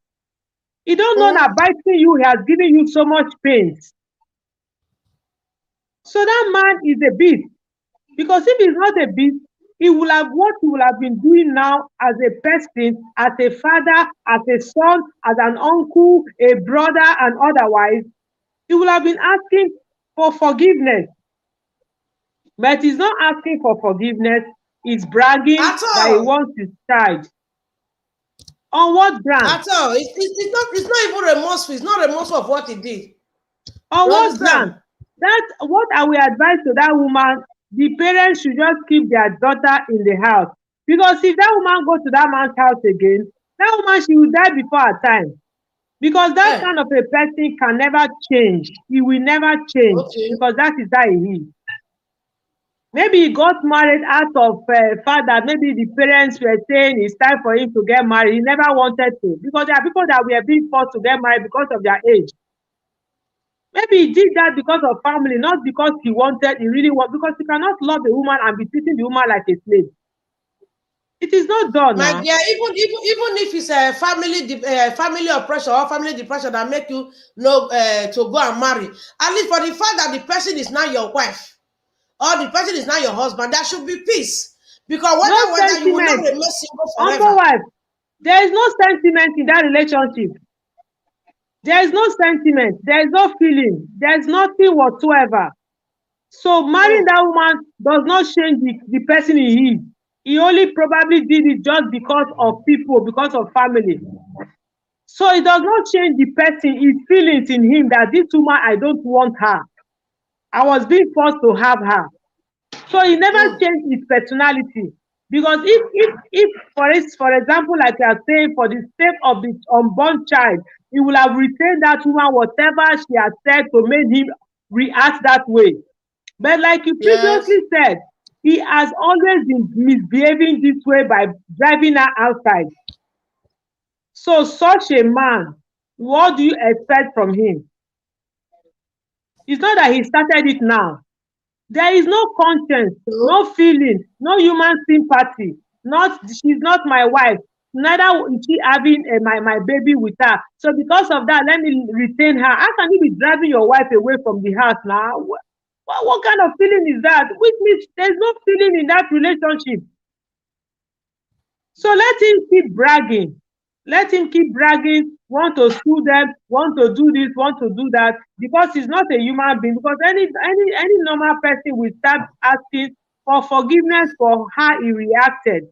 He don't know that Hmm. biting you has given you so much pain. So that man is a beast. Because if he's not a beast, what he will have been doing now as a person, as a father, as a son, as an uncle, a brother, and otherwise, he will have been asking for forgiveness. But he's not asking for forgiveness. He's bragging At that he all. wants his child. On what ground? At all. It's not even remorseful. It's not remorseful of what he did. On You what ground? understand? That what I will advise to that woman, the parents should just keep their daughter in the house. Because if that woman go to that man's house again, that woman, she will die before her time. Because that Eh. kind of a person can never change. He will never change Okay. because that is how he is. Maybe he got married out of fact that maybe the parents were saying it's time for him to get married. He never wanted to, because there are people that were being forced to get married because of their age. Maybe he did that because of family, not because he wanted, he really want, because you cannot love a woman and be treating the woman like a slave. It is not done My now. dear, even if it's a family oppression or family depression that make you know to go and marry, at least for the fact that the person is now your wife or the person is now your husband, there should be peace. Because No whether you will not sentiment. remain single Uncle forever. wife, there is no sentiment in that relationship. There is no sentiment. There is no feeling. There is nothing whatsoever. So marrying Hmm. that woman does not change the person he is. He only probably did it just because of people, because of family. So it does not change the person, his feelings in him that this woman, I don't want her. I was being forced to have her. So he never Hmm. changed his personality. Because if for example, like you are saying, for the sake of the unborn child, he will have retained that woman, whatever she has said to make him react that way. But like you Yes. previously said, he has always been misbehaving this way by driving her outside. So such a man, what do you expect from him? It's not that he started it now. There is no conscience, No. no feeling, no human sympathy. Not she's not my wife. Neither is she having my baby with her. So because of that, let me retain her. How can you be driving your wife away from the house now? What kind of feeling is that? Which means there's no feeling in that relationship. So let him keep bragging. Let him keep bragging, want to sue them, want to do this, want to do that, because he's not a human being. Because any normal person will start asking for forgiveness for how he reacted.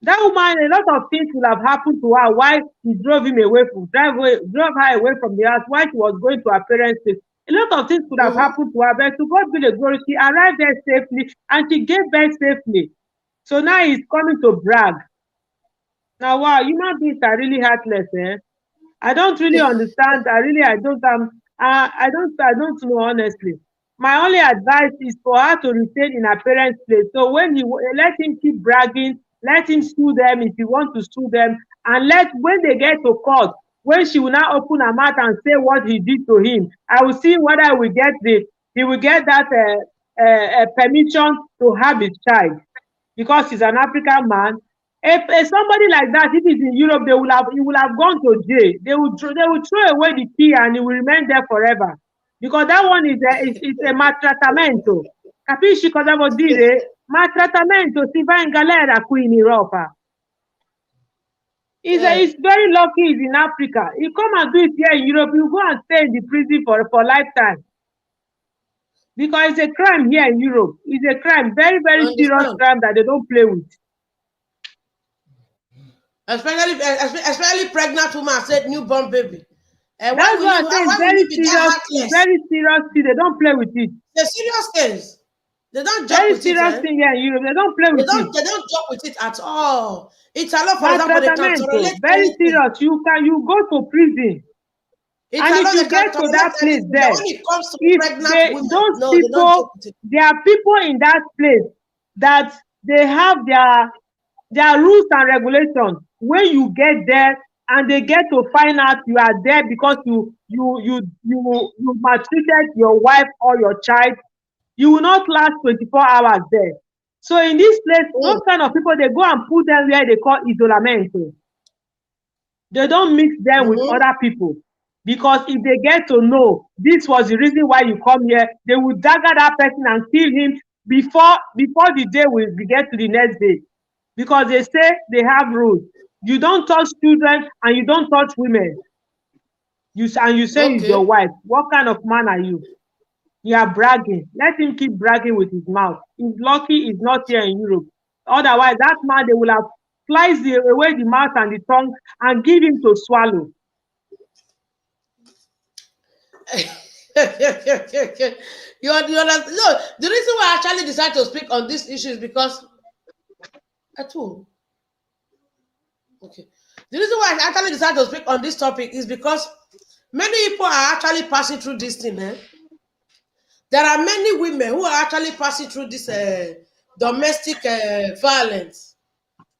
That woman, a lot of things will have happened to her while he drove him away from drove her away from the house while she was going to her parents' place. A lot of things could have Mm-hmm. happened to her, but to God be the glory, she arrived there safely and she gave birth safely. So now he's coming to brag. Now, wow, human beings are really heartless, eh? I don't really understand. I don't know honestly. My only advice is for her to retain in her parents' place. So when let him keep bragging, let him sue them if he wants to sue them, and let when they get to court, when she will now open her mouth and say what he did to him, I will see whether he will get that permission to have his child because he's an African man. If somebody like that, if he's in Europe, he will have gone to jail. They will throw away the key and he will remain there forever. Because that one is a maltrattamento. Capisci cosa vuol dire? Maltrattamento si va in galera qui in Europa. Yeah. He's very lucky he's in Africa. He come and do it here in Europe, you go and stay in the prison for lifetime. Because it's a crime here in Europe. It's a crime, very, You very serious understand? crime that they don't play with. Especially pregnant woman said newborn baby. And That's what I say. why It's will very you be serious. that It's heartless? very serious thing. They don't play with it. The serious case. They don't joke Very with it, serious eh? thing here in Europe. They don't play with it. They don't joke with it at all. It's a law, for example, they can Maltratamento. tolerate Very anything. serious. You go to prison. It's And a if law, they you can get to that tolerate place anything. But there, when it comes to if pregnant they women, those no, they don't joke people, with it. there are people in that place that they have their rules and regulations. When you get there and they get to find out you are there because you maltreated your wife or your child, you will not last 24 hours there. So in this place, those Mm, kind of people, they go and put them where they call isolamento. They don't mix them with mm-hmm. other people. Because if they get to know this was the reason why you come here, they will dagger that person and kill him before the day will get to the next day. Because they say they have rules. You don't touch children and you don't touch women. You say it's your Okay. wife. What kind of man are you? You are bragging. Let him keep bragging with his mouth. He's lucky he's not here in Europe. Otherwise, that man, they will have sliced away the mouth and the tongue and give him to swallow. You understand? No, the reason why I actually decided to speak on this issue is because at all. Okay. The reason why I actually decided to speak on this topic is because many people are actually passing through this thing. Eh? There are many women who are actually passing through this domestic violence.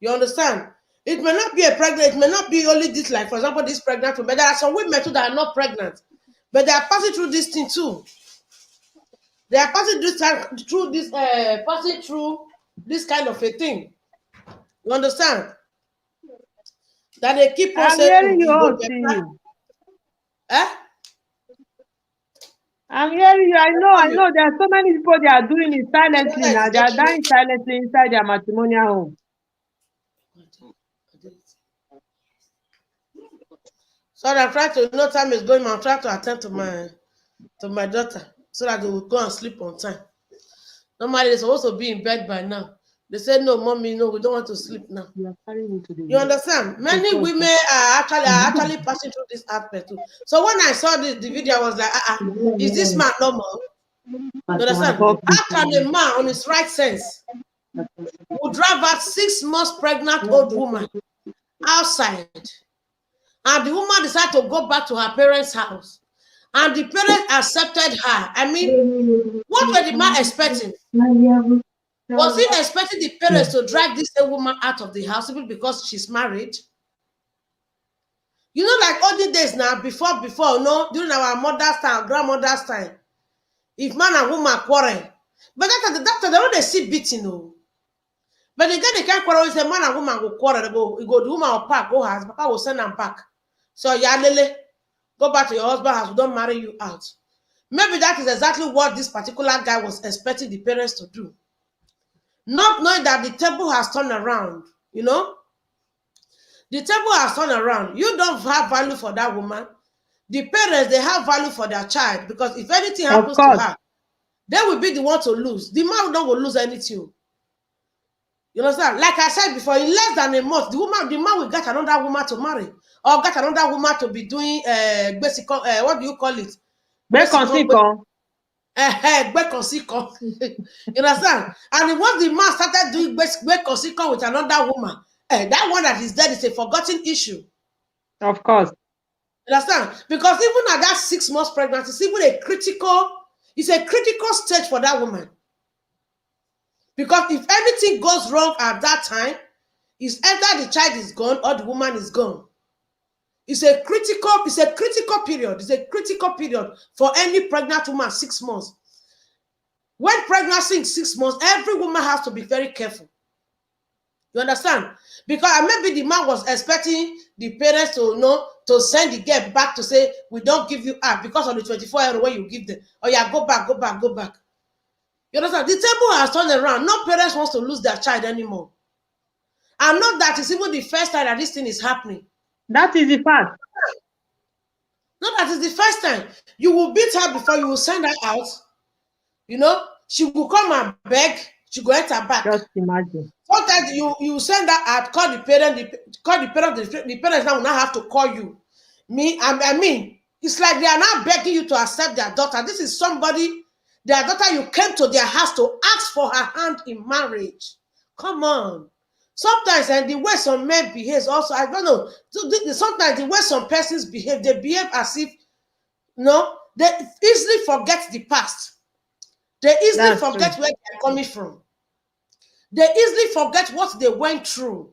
You understand? It may not be a pregnant, it may not be only this, like for example, this pregnant woman. There are some women too that are not pregnant, but they are passing through this thing too. They are passing through this kind of a thing. You understand? That they keep on I'm saying, hearing oh, you it go all, better. see. Eh? I'm hearing you. I Come here. know. There are so many people they are doing it My daughter silently is now. They are getting dying silently inside their matrimonial home. me. Sorry, I'm trying to, no time is going, I'm trying to attend to my daughter so that they will go and sleep on time. Normally, they're supposed to be in bed by now. They said, no, mommy, no, we don't want to sleep now. You are carrying me to You the understand? to Many church. women are actually passing through this aspect too. So when I saw the video, I was like, is this man normal? You understand? How can a man on his right sense would drive out 6 months pregnant old woman outside, and the woman decided to go back to her parents' house, and the parents accepted her? I mean, what were the man expecting? Was he expecting the parents to drag this woman out of the house simply because she's married? You know, like olden days now, before, no, during our mother's time, grandmother's time, if man and woman quarrel, but that they don't they see beating, no. But again, they can't quarrel. Say man and woman go quarrel, they go, the woman will pack, go house, papa will send them back. So yeah, lele, go back to your husband house. We don't marry you out. Maybe that is exactly what this particular guy was expecting the parents to do, not knowing that the table has turned around. You know, the table has turned around. You don't have value for that woman. The parents, they have value for their child, because if anything Of happens to course. her, they will be the one to lose. The man don't will lose anything. You understand? Like I said before, in less than a month, the man will get another woman to marry, or get another woman to be doing basic. What do you call it? Bacon Basic. sinkon. You understand? And once the man started doing basic with another woman, that one that is dead is a forgotten issue. Of course. You understand? Because even at that 6 months pregnancy, it's even it's a critical stage for that woman. Because if anything goes wrong at that time, it's either the child is gone or the woman is gone. It's a critical period. It's a critical period for any pregnant woman, 6 months. When pregnancy is 6 months, every woman has to be very careful. You understand? Because maybe the man was expecting the parents to send the girl back to say, we don't give you up because of the 24 hour when you give them. Oh yeah, go back, go back, go back. You understand? The table has turned around. No parents wants to lose their child anymore. And not that it's even the first time that this thing is happening. That is the fact. Not that it's the first time. You will beat her before you will send her out. She will come and beg. She will enter back. Just imagine. Sometimes you send her out, call the parent, the parents now will not have to call you. I mean, it's like they are now begging you to accept their daughter. This is somebody, their daughter, you came to their house to ask for her hand in marriage. Come on. Sometimes, and the way some men behave also, I don't know. Sometimes the way some persons behave, they behave as if, they easily forget the past. They easily That's true. forget where they're coming from. They easily forget what they went through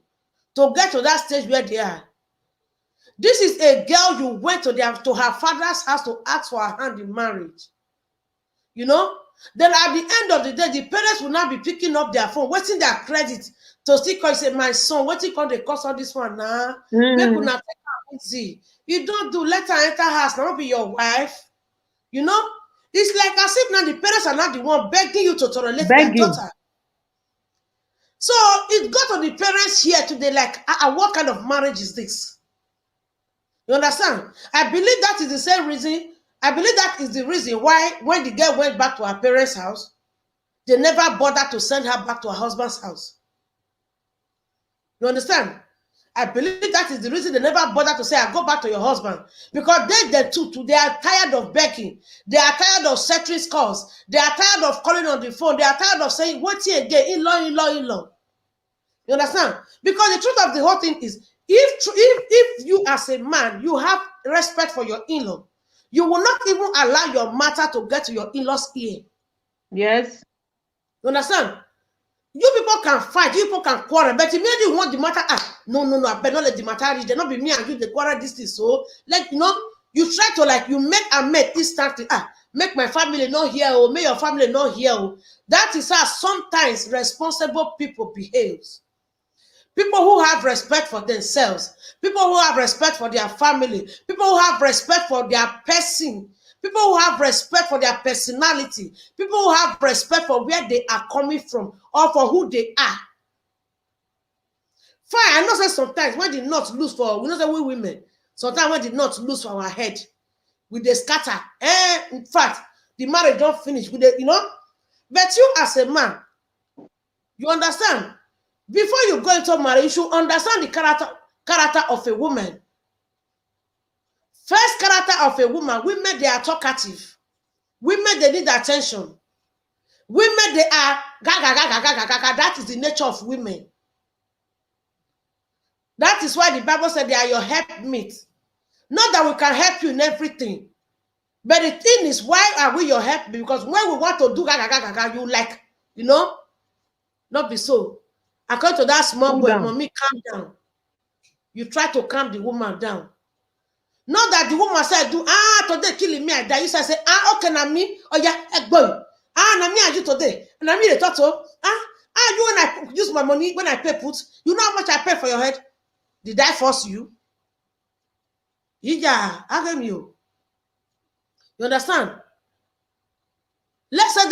to get to that stage where they are. This is a girl you went to her father's house to ask for her hand in marriage. Then at the end of the day, the parents will now be picking up their phone, waiting their credit to still call, say, my son, waiting call they cost all this one now. Make una take her easy. You don't do, let her enter house, not be your wife. It's like as if now the parents are not the one begging you to tolerate their Begging. daughter. So it got to the parents here today, like, what kind of marriage is this? You understand? I believe that is the same reason. I believe that is the reason why when the girl went back to her parents' house, they never bothered to send her back to her husband's house. You understand? I believe that is the reason they never bothered to say, I go back to your husband. Because they are tired of begging. They are tired of settling scores. They are tired of calling on the phone. They are tired of saying, Wetin again, in-law. You understand? Because the truth of the whole thing is, if you as a man, you have respect for your in-law, you will not even allow your matter to get to your in-law's ear. Yes. You understand? You people can fight, you people can quarrel, but immediately you want the matter, no, I better not let the matter reach. They not be me and you, the quarrel this thing. So, you try to you make instantly, make my family not here, or make your family not here. That is how sometimes responsible people behaves. People who have respect for themselves, people who have respect for their family, people who have respect for their person, people who have respect for their personality, people who have respect for where they are coming from or for who they are. Fine, I know say sometimes when the nuts lose for, we know say we women, sometimes when the nuts lose for our head, we dey scatter. In fact, the marriage don't finish with it, But you as a man, you understand? Before you go into marriage, you should understand the character of a woman. First character of a woman, women, they are talkative. Women, they need attention. Women, they are gaga. That is the nature of women. That is why the Bible said they are your helpmates. Not that we can help you in everything. But the thing is, why are we your helpmate? Because when we want to do gaga, you not be so. According to that small Cool boy, down. mommy, calm down. You try to calm the woman down. Not that the woman said, today killing me, I die. You say, okay, na me. Oh yeah, boy. Na me and you today. Na me the talk to. You when I use my money, when I pay put, you know how much I pay for your head? Did I force you? Yeah, I gave you. You understand? Let's say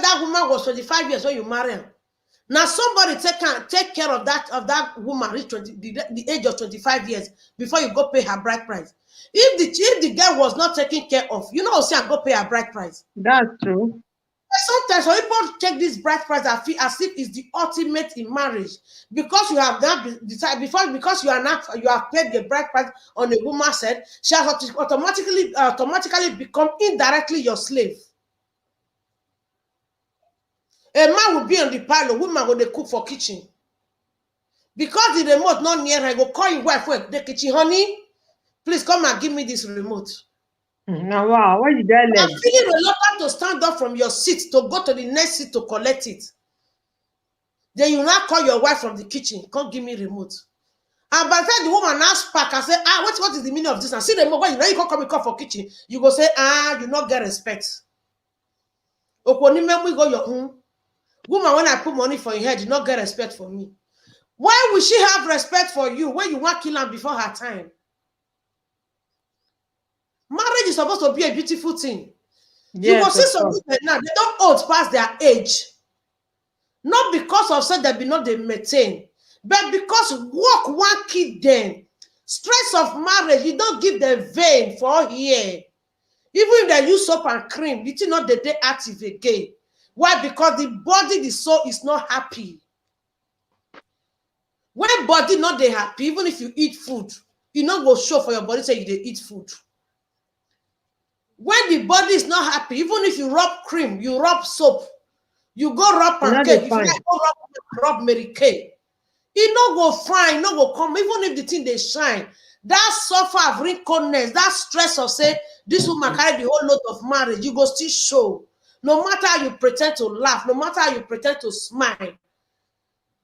that woman was 25 years when you marry her. Now somebody take care of that woman reach the age of 25 years before you go pay her bride price. If the girl was not taken care of, say I go pay her bride price. That's true. Sometimes some people take this bride price and feel as if it's the ultimate in marriage, because you have now decided before, because you have paid the bride price on a woman's head, she has automatically become indirectly your slave. A man will be on the parlor, woman go dey cook for kitchen. Because the remote not near her, go call your wife for the kitchen, honey. Please come and give me this remote. Now, wow, where did I You are learn? feeling reluctant to stand up from your seat to go to the next seat to collect it. Then you now call your wife from the kitchen, come give me remote. And by the time the woman now spark and say, what is the meaning of this? And see the remote, when you can't come for kitchen, you go say, you not get respect. Okoni me go your woman, when I put money for your head, you not get respect for me. Why will she have respect for you when you want to kill her before her time? Marriage is supposed to be a beautiful thing. You will Yes, see of some course. women now, they don't old past their age. Not because of say they be not they maintain, but because work one keep them. Stress of marriage, you don't give them vein for here. Even if they use soap and cream, it's not the day active again. Why? Because the body, the soul is not happy. When body not they happy, even if you eat food, you not go show for your body say you dey eat food. When the body is not happy, even if you rub cream, you rub soap, you go rub You know they pancake, if you fine. like go rub Mary Kay, e no go fine, no go come. Even if the thing they shine, that suffer of wrinkleness, that stress of say this woman carry the whole load of marriage, you go still show. No matter how you pretend to laugh, no matter how you pretend to smile,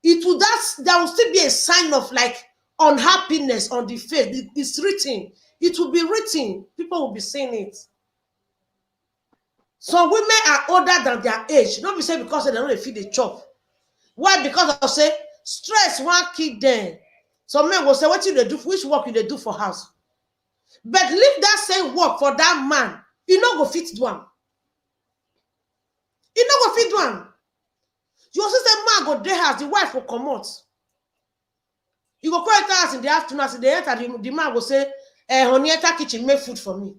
there will still be a sign of like unhappiness on the face. It's written. It will be written. People will be saying it. Some women are older than their age. Not be say because they don't feed the chop. Why? Because of say stress one kid them. Some men will say, what you they do? Which work you they do for house? But leave that same work for that man. You know go fit one. You know go fit one. You also say man go day house, the wife will come out. You go call enter house in the afternoon, as they enter, the man will say, honey, enter kitchen, make food for me.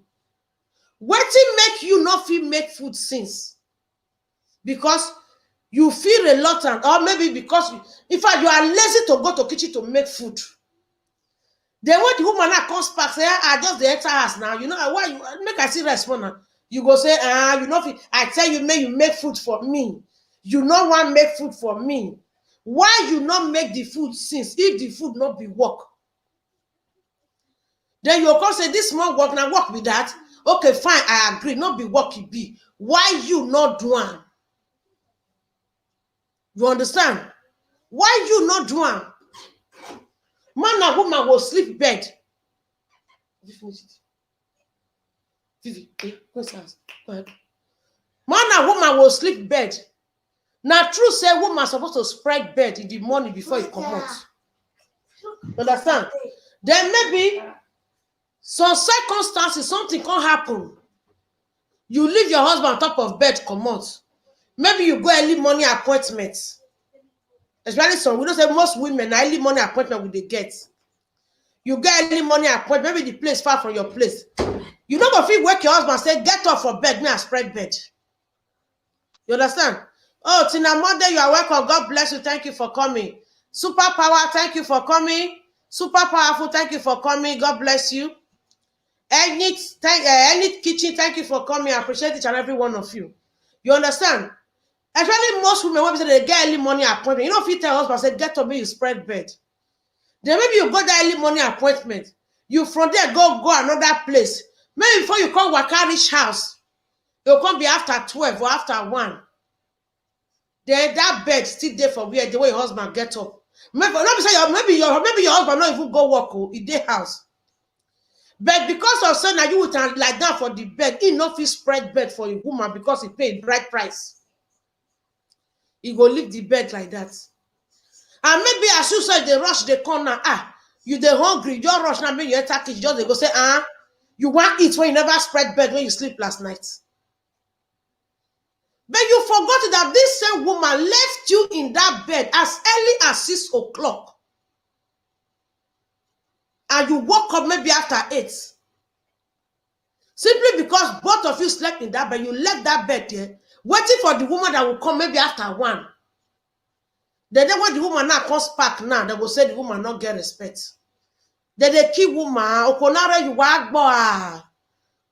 Wetin make you not feel make food since? Because you feel reluctant, or maybe because in fact you are lazy to go to kitchen to make food. Then when the woman now comes back, say, just the enter house now. You know why you make I see respond now. You go say, you know, I tell you, may you make food for me. You no want make food for me. Why you not make the food since if the food not be work? Then you come say this small work now work with that. Okay, fine, I agree. Not be work it be. Why you not do am? You understand? Why you not do am? Man and woman will sleep bed. Vivi, go ahead. Man and woman will sleep bed. Now, true say woman supposed to spread bed in the morning before you come out. Understand? Then maybe some circumstances, something can happen. You leave your husband on top of bed, come out. Maybe you go early morning appointments. Especially some, we don't say most women early morning appointment will they get. You get early morning appointment, maybe the place far from your place. You don't go feel wake your husband say, get up for bed, me and spread bed. You understand? Oh, Tina Monday, you are welcome. God bless you. Thank you for coming. Super power, thank you for coming. Super powerful, thank you for coming. God bless you. Any kitchen, thank you for coming. I appreciate each and every one of you. You understand? Actually, most women, when they get early morning appointment, you know, if you tell husband, say, get up, you spread bed. Then maybe you go that early morning appointment. You from there go another place. Maybe before you come Waka reach house, you'll come be after 12 or after 1. Then that bed still there for where the way your husband get up. Maybe your husband not even go work in their house. But because of saying that you would like that for the bed, he not fit spread bed for a woman because he paid bright price. He go leave the bed like that. And maybe as you said, they rush the corner. You they hungry, you just rush now, maybe you enter kitchen, just they go say, you want eat when you never spread bed when you sleep last night. But you forgot that this same woman left you in that bed as early as 6 o'clock. And you woke up maybe after 8. Simply because both of you slept in that bed, you left that bed there, waiting for the woman that will come maybe after 1. Then when the woman now comes back now, they will say the woman not get respect. Then they kill woman. Okonare you walk boy.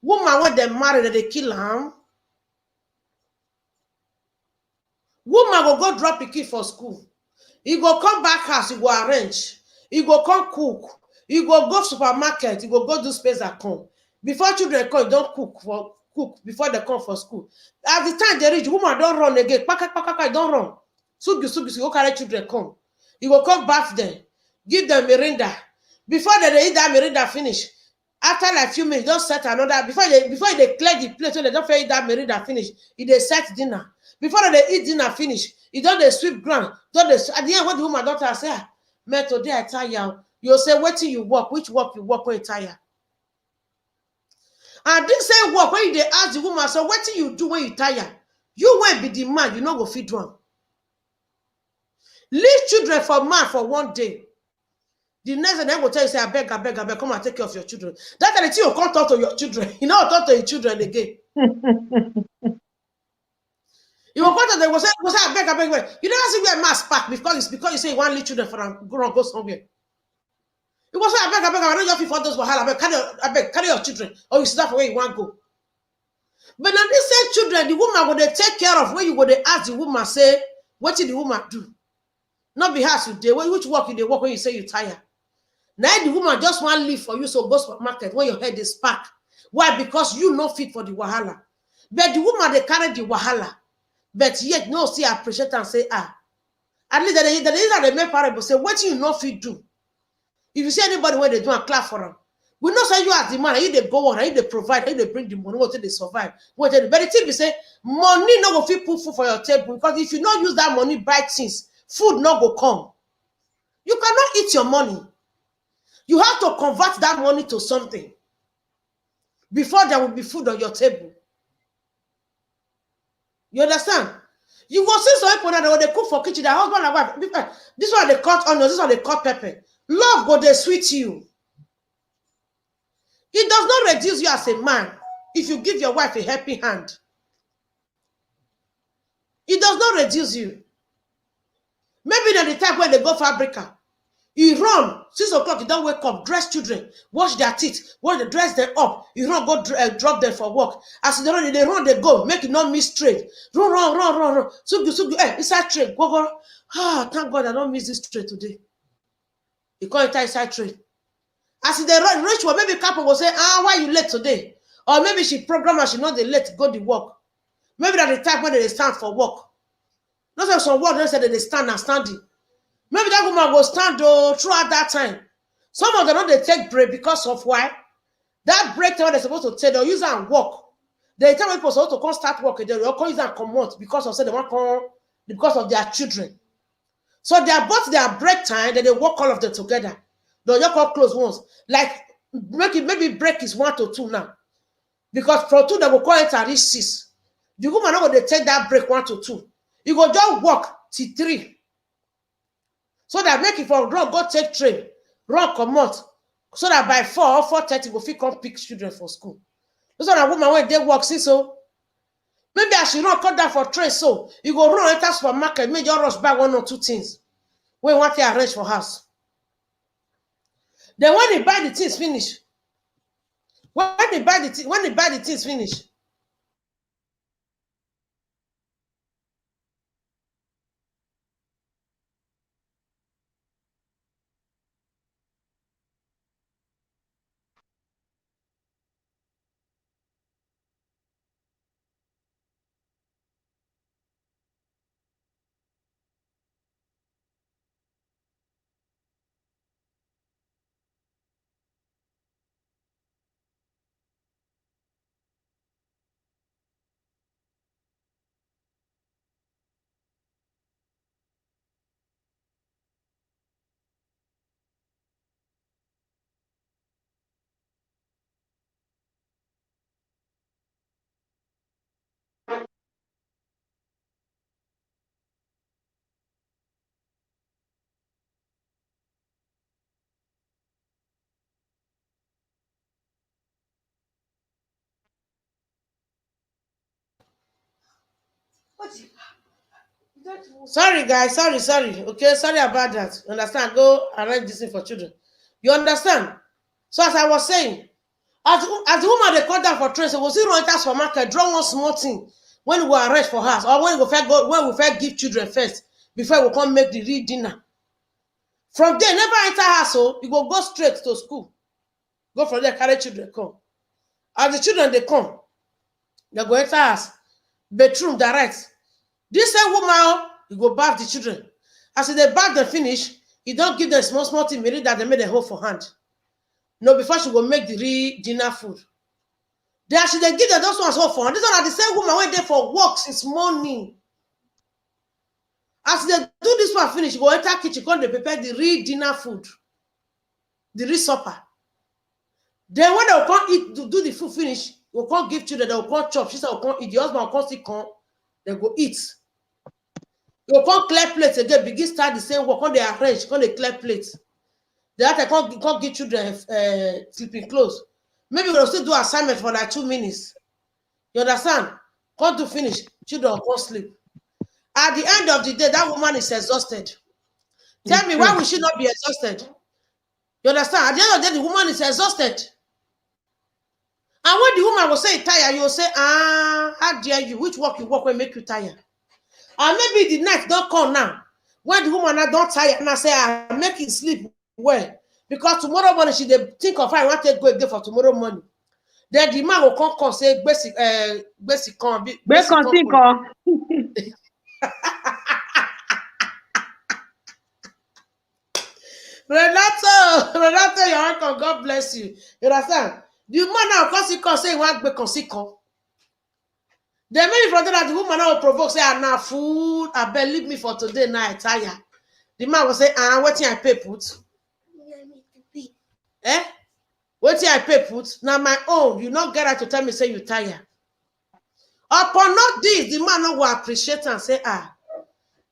Woman when they marry, they kill her. Woman will go drop a key for school. He go come back house, he go arrange. He go come cook. He go supermarket. He go do space at home. Before children come, don't cook before they come for school. At the time they reach, woman don't run again. Kpaka, don't run. Sugi, go carry children come. He go come bath them, give them mirinda. Before they eat that mirinda finish, after like few minutes, don't set another. Before they clear the plate, so they don't eat that mirinda finish. If they set dinner. Before they eat dinner finish, e don dey sweep ground. At the end, when the woman daughter say, man, today I tire. You say, wetin you work? Which work you work when you tire? And this same work, when they ask the woman, so wetin you do when you tire? You won't be the man, you no go fit do am. Leave children for man for one day. The next day, they will tell you, say, I beg, come and take care of your children. That time, the thing you can't talk to your children. You know, talk to your children again. You go come to them, go say, I beg. You never see where mass pack because you say you want leave children for them, go somewhere. You go say, I beg, I don't just fit for those wahala, carry your children, or you sit down for where you want go. But now this same children, the woman will they take care of, where you go they ask the woman, say, what did the woman do? Not be house you day, which work you they work when you say you tired. Now the woman just want leave for you, so go supermarket when your head is packed. Why? Because you no fit for the wahala. But the woman they carry the wahala, but yet no see appreciate and say, at least they make parable say, what you no fit do. If you see anybody where they do a clap for them, we know say you as the man, you they go on, you they provide, you they bring the money, until they survive. But the thing be say, money no go fit put food for your table, because if you not use that money buy things, food no go come. You cannot eat your money. You have to convert that money to something before there will be food on your table. You understand? You go see some people now they cook for kitchen, their husband and wife. This one they cut onions, this one they cut pepper. Love go they sweet you. It does not reduce you as a man if you give your wife a helping hand. It does not reduce you. Maybe at the time when they go fabrica, you run 6 o'clock, you don't wake up, dress children, wash their teeth, wash the dress them up, you run, go drop them for work. As they run, they go, make it not miss trade. Run. So good, inside trade, go. Thank God I don't miss this trade today. You call it inside trade. As they reach, well, maybe couple will say, why you late today? Or maybe she program and she know they late go to work. Maybe that the time when they stand for work. Not like some work they say that they stand and standing. Maybe that woman will stand throughout that time. Some of them don't they take break because of why? That break time they're supposed to take, they'll use it and work. The time when people supposed to come start working, they'll come use it and come out because of say they want come because of their children. So they are both their break time, then they work all of them together. They'll just come close once. Like maybe break is 1 to 2 now. Because from 2 they will call it at least 6. The woman not going to take that break 1 to 2. You go just work till 3. So that make it from run, go take train, run, come out. So that by 4 or 4:30, go fit come pick children for school. That's why a woman when they work, see so. Maybe I should not cut down for train, so you go run enter supermarket, make your rush buy 1 or 2 things. When you want to arrange for house. Then when they buy the things finish, when they buy the things finish, Sorry, guys. Sorry. Okay, sorry about that. You understand? Go arrange this thing for children. You understand? So as I was saying, as the woman they call down for train, so we see run enter supermarket, draw one small thing when we go arrange for house, or when we first go, when we first give children first before we come make the real dinner. From there, never enter house, so you go straight to school. Go from there, carry children come. As the children they come, they go enter house, bedroom direct. This same woman, you go bath the children. As they bath them finish, you don't give them small thing, meaning that they made a hole for hand. No, before she go make the real dinner food. They actually they give them those ones hole for hand. This one are the same woman went there for work since morning. As they do this one finish, you go enter kitchen, come they prepare the real dinner food, the real supper. Then when they will come eat, do the food finish, will come give children, they will come chop. She said, will come eat. The husband will come still come, they go eat. You come clear plates again, begin start the same work, come they arrange, come they clear plates. They have to come give children sleeping clothes. Maybe we'll still do assignment for like 2 minutes. You understand? Come to finish, children will come sleep. At the end of the day, that woman is exhausted. Tell me, why would she not be exhausted? You understand? At the end of the day, the woman is exhausted. And when the woman will say tired, you will say, how dare you? Which work you work will make you tired? And maybe the night don't come now. When the woman now don't tired, and I say, I make it sleep well. Because tomorrow morning, she dey think of how I want to go again for tomorrow morning. Then the man will come say, basic come. Renato, you're welcome. God bless you. You understand? The man now come say, you want to come. Then maybe from that, the woman now will provoke, say, now food, I bet leave me for today, now I tired. The man will say, wetin I pay put? Eh? Wetin I pay put? Now my own, you not get her to tell me, say you tired. Upon not this, the man not will appreciate and say,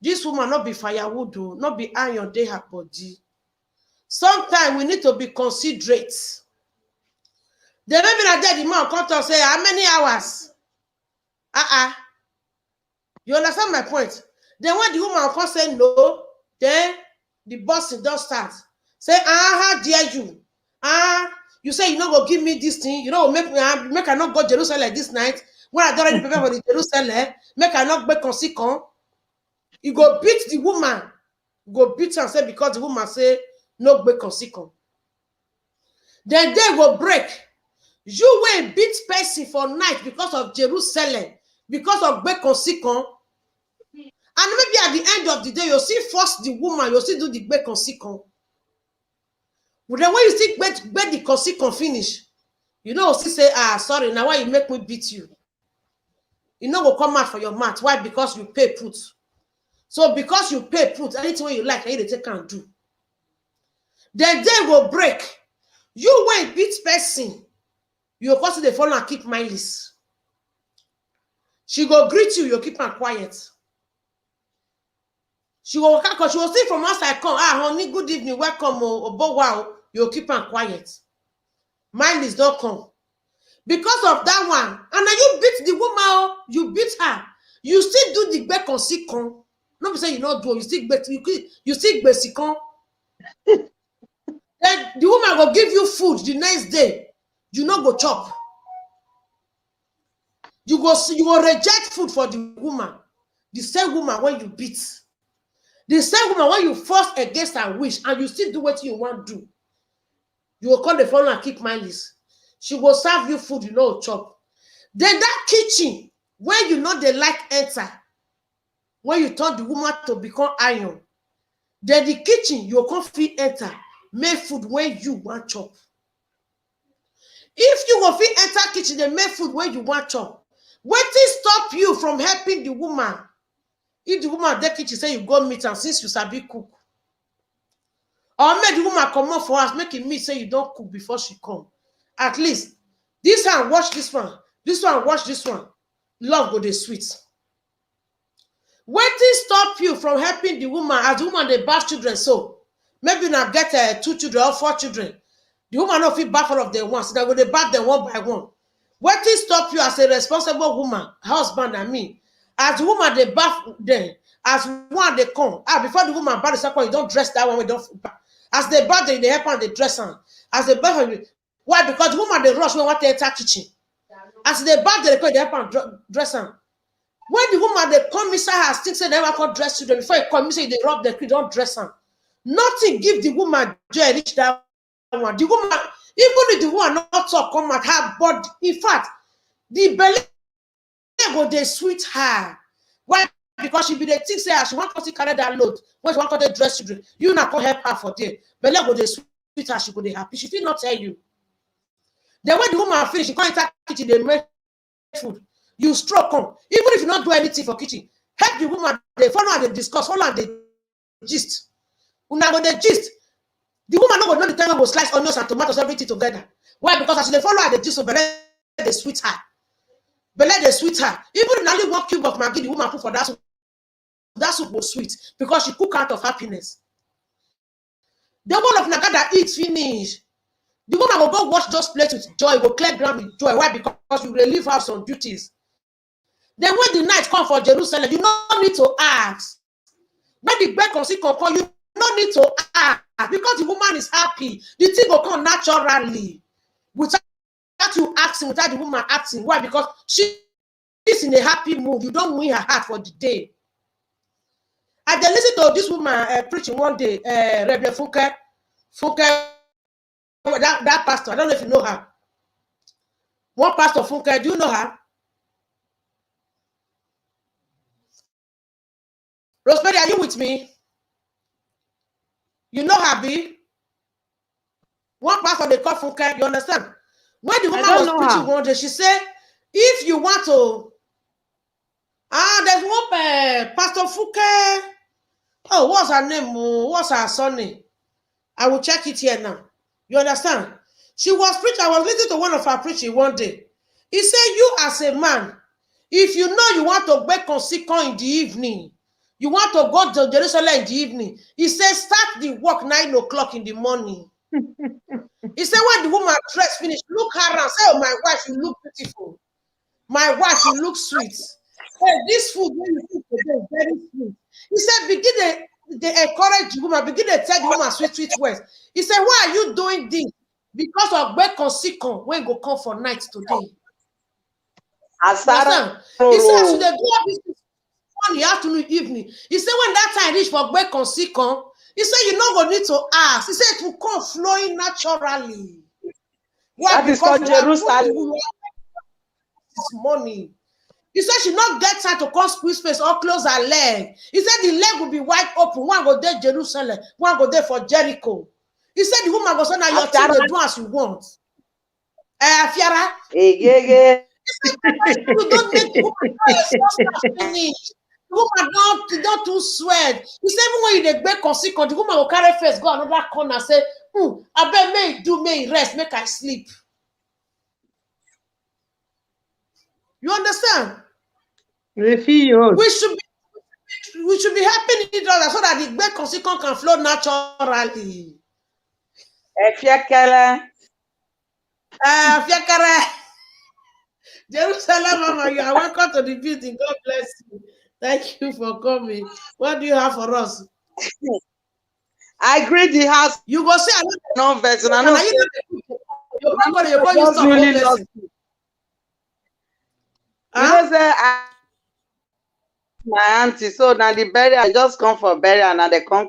this woman not be firewood, not be iron, they her body. Sometimes we need to be considerate. Then maybe like that, the man come to say, how many hours? You understand my point? Then when the woman come say no, then the boss don't start. Say, how dare you? You say you not go give me this thing, you know, make I not go Jerusalem this night. When I don't already prepare for the Jerusalem, make I not be consequent. You go beat the woman. You go beat her and say because the woman say no be consequent. Then they will break. You will beat person for night because of Jerusalem, because of be consequent. And maybe at the end of the day, you'll see force the woman, you'll see do the be consequent. But then when you see bet the consequent finish, you know, see say, sorry, now why you make me beat you? You know, will come out for your mouth. Why? Because you pay put. So because you pay put, anything you like, any they can do. Then they will break. You won't beat person. You'll cause the follow and keep mindless. She go greet you, you'll keep her quiet. She will see from outside come, honey, good evening, welcome, wow, you'll keep her quiet. Mindless don't come. Because of that one, and now you beat the woman, you beat her. You still do the back on sikon. Not say you not do, you still besikon. Then the woman will give you food the next day. You not go chop. You will reject food for the woman. The same woman when you beat. The same woman when you force against her wish and you still do what you want to do. You will call the phone and keep mindless. She will serve you food, you know, chop. Then that kitchen, where you know they like enter, when you turn the woman to become iron, then the kitchen, you can't fit enter, make food when you want chop. If you will fit enter kitchen, they make food when you want chop. Wetin stop you from helping the woman? If the woman at the kitchen say you go meet and since you sabi cook, or make the woman come up for us, make it meet say you don't cook before she come. At least this one watch this one watch this one. Love go dey sweet. Wetin stop you from helping the woman as the woman dey bath children so? Maybe now get 2 children or 4 children. The woman no fit bath all of them once. They go dey bath them one by one. Wetin stop you as a responsible woman, husband and me? As the woman dey baff dem, as one dey come, before the woman baff the second one, you don dress that one wey don baff. As they baff dem, dey help am dey dress am. As they baff am, why? Because the woman dey rush when wan take enter kitchen. As they baff dem, dey help am dress am. When the woman dey come inside house, think say dem wan come dress children, before e come, say e dey rub the cream, don dress am. Nothing give the woman joy reach that one. The woman, even if the woman not talk come at her, but in fact, the belly go dey sweet her. Why? Because she be dey think say as she wan come carry that load, when she wan come take dress children, you na come help her for there. Belly go dey sweet her, she go dey happy. She fit not tell you. Then when the woman finish, she come enter kitchen, dey make food. You stroke come. Even if you not do anything for kitchen, help the woman. They follow and they discuss, follow and they gist. Una go dey gist. The woman no go know the time we go slice onions and tomatoes, everything together. Why? Because as they follow her, they gist, so belly dey sweet her. Belly dey sweet her. Even if only 1 cube of Maggi the woman put for that soup was sweet because she cook out of happiness. The one of Nagada eat finish. The woman will go wash those plates with joy, go clear ground with joy. Why? Because you relieve her some duties. Then when the night come for Jerusalem, you no need to ask. When the bed come, you no need to ask because the woman is happy. The thing will come naturally without you asking, without the woman asking. Why? Because she is in a happy mood. You don't win her heart for the day. I dey listen to this woman preaching one day, Reverend Funke, that pastor. I don't know if you know her. One pastor Funke, do you know her? Rosemary, are you with me? You know her, B? One pastor they call Funke, you understand? When the woman was preaching one day, she said, if you want to, there's one Pastor Funke. Oh, what's her name? What's her surname? I will check it here now. You understand? She was preaching. I was listening to one of her preaching one day. He said, you as a man, if you know you want to make consequence in the evening, you want to go to Jerusalem in the evening, he says, start the work 9 o'clock in the morning. He said, when the woman dress finish, look around, say, oh, my wife, you look beautiful. My wife, you look sweet. Hey, this food when you cook today is very sweet. He said, begin to encourage the woman, begin to tell the woman sweet words. He said, why are you doing this? Because of bad consequence when go come for night today. He said, as you dey do all this morning, afternoon, evening. He said, when that time reach for bad consequence, he said, you no go need to ask. He said, it will come flowing naturally. Why? That is called Jerusalem. This morning. He said she not get time to come squeeze face or close her leg. He said the leg will be wide open. One go there Jerusalem, one go there for Jericho. He said the woman go say, now your thing dey do as you want. Afiara. He said, you don't make the woman finish. The woman don't too sweat. He said, even when you dey gbek consequence, the woman will carry face go another corner say, I bet may do, may rest, make I sleep. You understand? We should be helping each other so that the bed consequence can flow naturally. Fiakara. Jerusalem, Mama, you are welcome to the building. God bless you. Thank you for coming. What do you have for us? I greet the house. You go say, no verse. I know. You really love you. You say my auntie, so now the burial, I just come for burial and they come.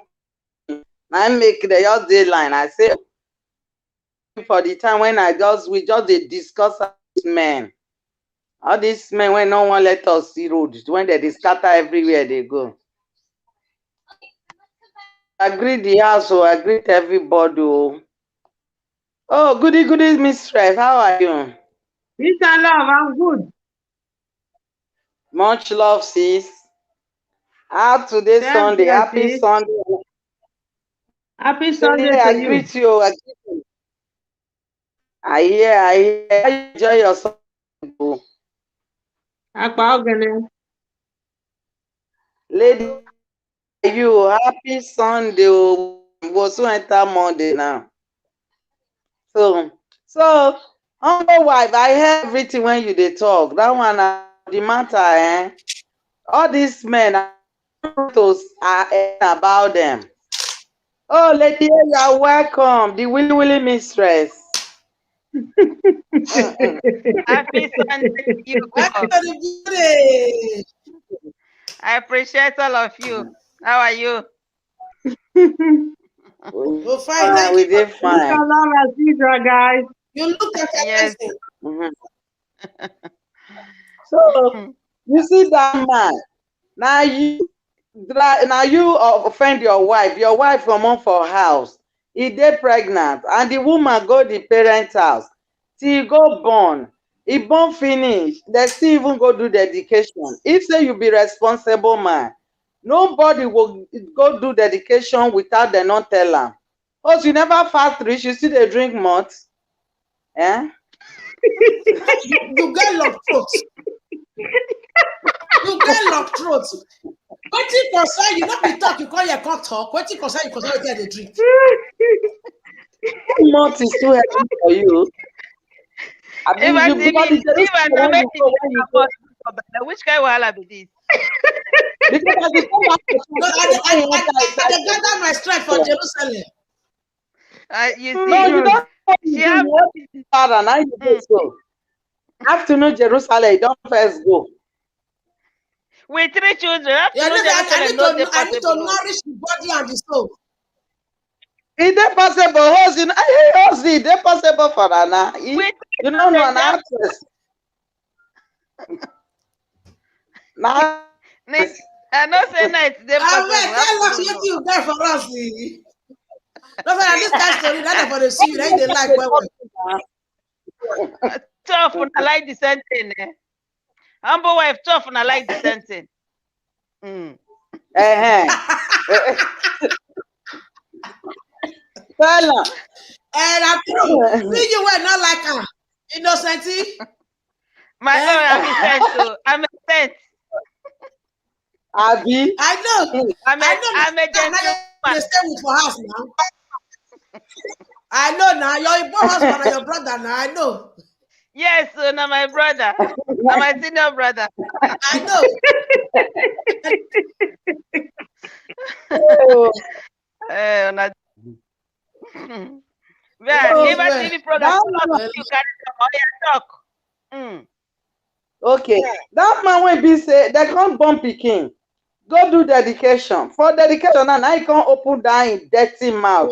I make the just deadline. I say for the time when we just discuss men. All these men when no one let us see road, when they scatter everywhere they go. I greet the house, so I greet everybody. Oh, goody, mistress. How are you? Peace and love, I'm good. Much love, sis. How today Sunday? Happy Sunday. Happy Sunday to I greet you. I hear. Enjoy your Sunday. Lady, you happy Sunday. We'll soon enter Monday now. So, humble wife, I hear everything when you dey talk. That one the matter, All these men are about them. Oh, lady, you are welcome. The Willy Willy mistress. Happy Sunday to you all. Everybody. I appreciate all of you. How are you? Oh, fine. Thank We you. did Look fine. along as usual, guys. You look like a Yes. person. Mhm. So you see that man. Now you offend your wife. Your wife come on for house. He dey pregnant and the woman go the parent house till go born. He born finish. They still even go do dedication. If say you be responsible man, nobody will go do dedication without dem not tell am. Oh, you never fast reach, you still dey drink malt. Eh? You get locked throat. You get locked throat. Wetin concern you? Not be talk. You call your can't talk. Wetin concern you? Concern wetin I dey drink. Malt is too heavy for you. Abi If I you see because me, the if I Jerusalem na when make you go when you go which kind of wahala be this? because as you come back to No, church, when you enter I inside dey gather my strength for Jerusalem. You no, see, you don't know what you she do. have You want to be Father, now you go mm, so. Afternoon Jerusalem, you don't first go. with 3 children. Yeah, Afternoon listen, Jerusalem no dey I need to possible. nourish the body and the soul. Is that possible? How's it? Hey, how's it? Is that possible for Anna? With You don't know an 3 children, actress. Now, I know say night dey Abeg, possible. tell us Afternoon wetin no. you get for us. No, for this kind story, that for the see you, that they like well well. Tough una like the same thing. Eh? Humble wife tough una like the same thing. Mm. Tell her. And I'm true. See you were not like her. Innocenty. My own, I'm a saint too. I'm a saint. Abi. I know. I'm a Now gentleman. they stay with your house now. I know now. Your husband and your brother now. I know. Yes, so now my brother. I'm my senior brother. I know. Oh, Una- It Yeah, goes Liver well. TV program. that Well, You carry on your talk. Mm. okay. That man when be say they can't born pikin. Go do dedication. For dedication, and I can't open that in dirty mouth.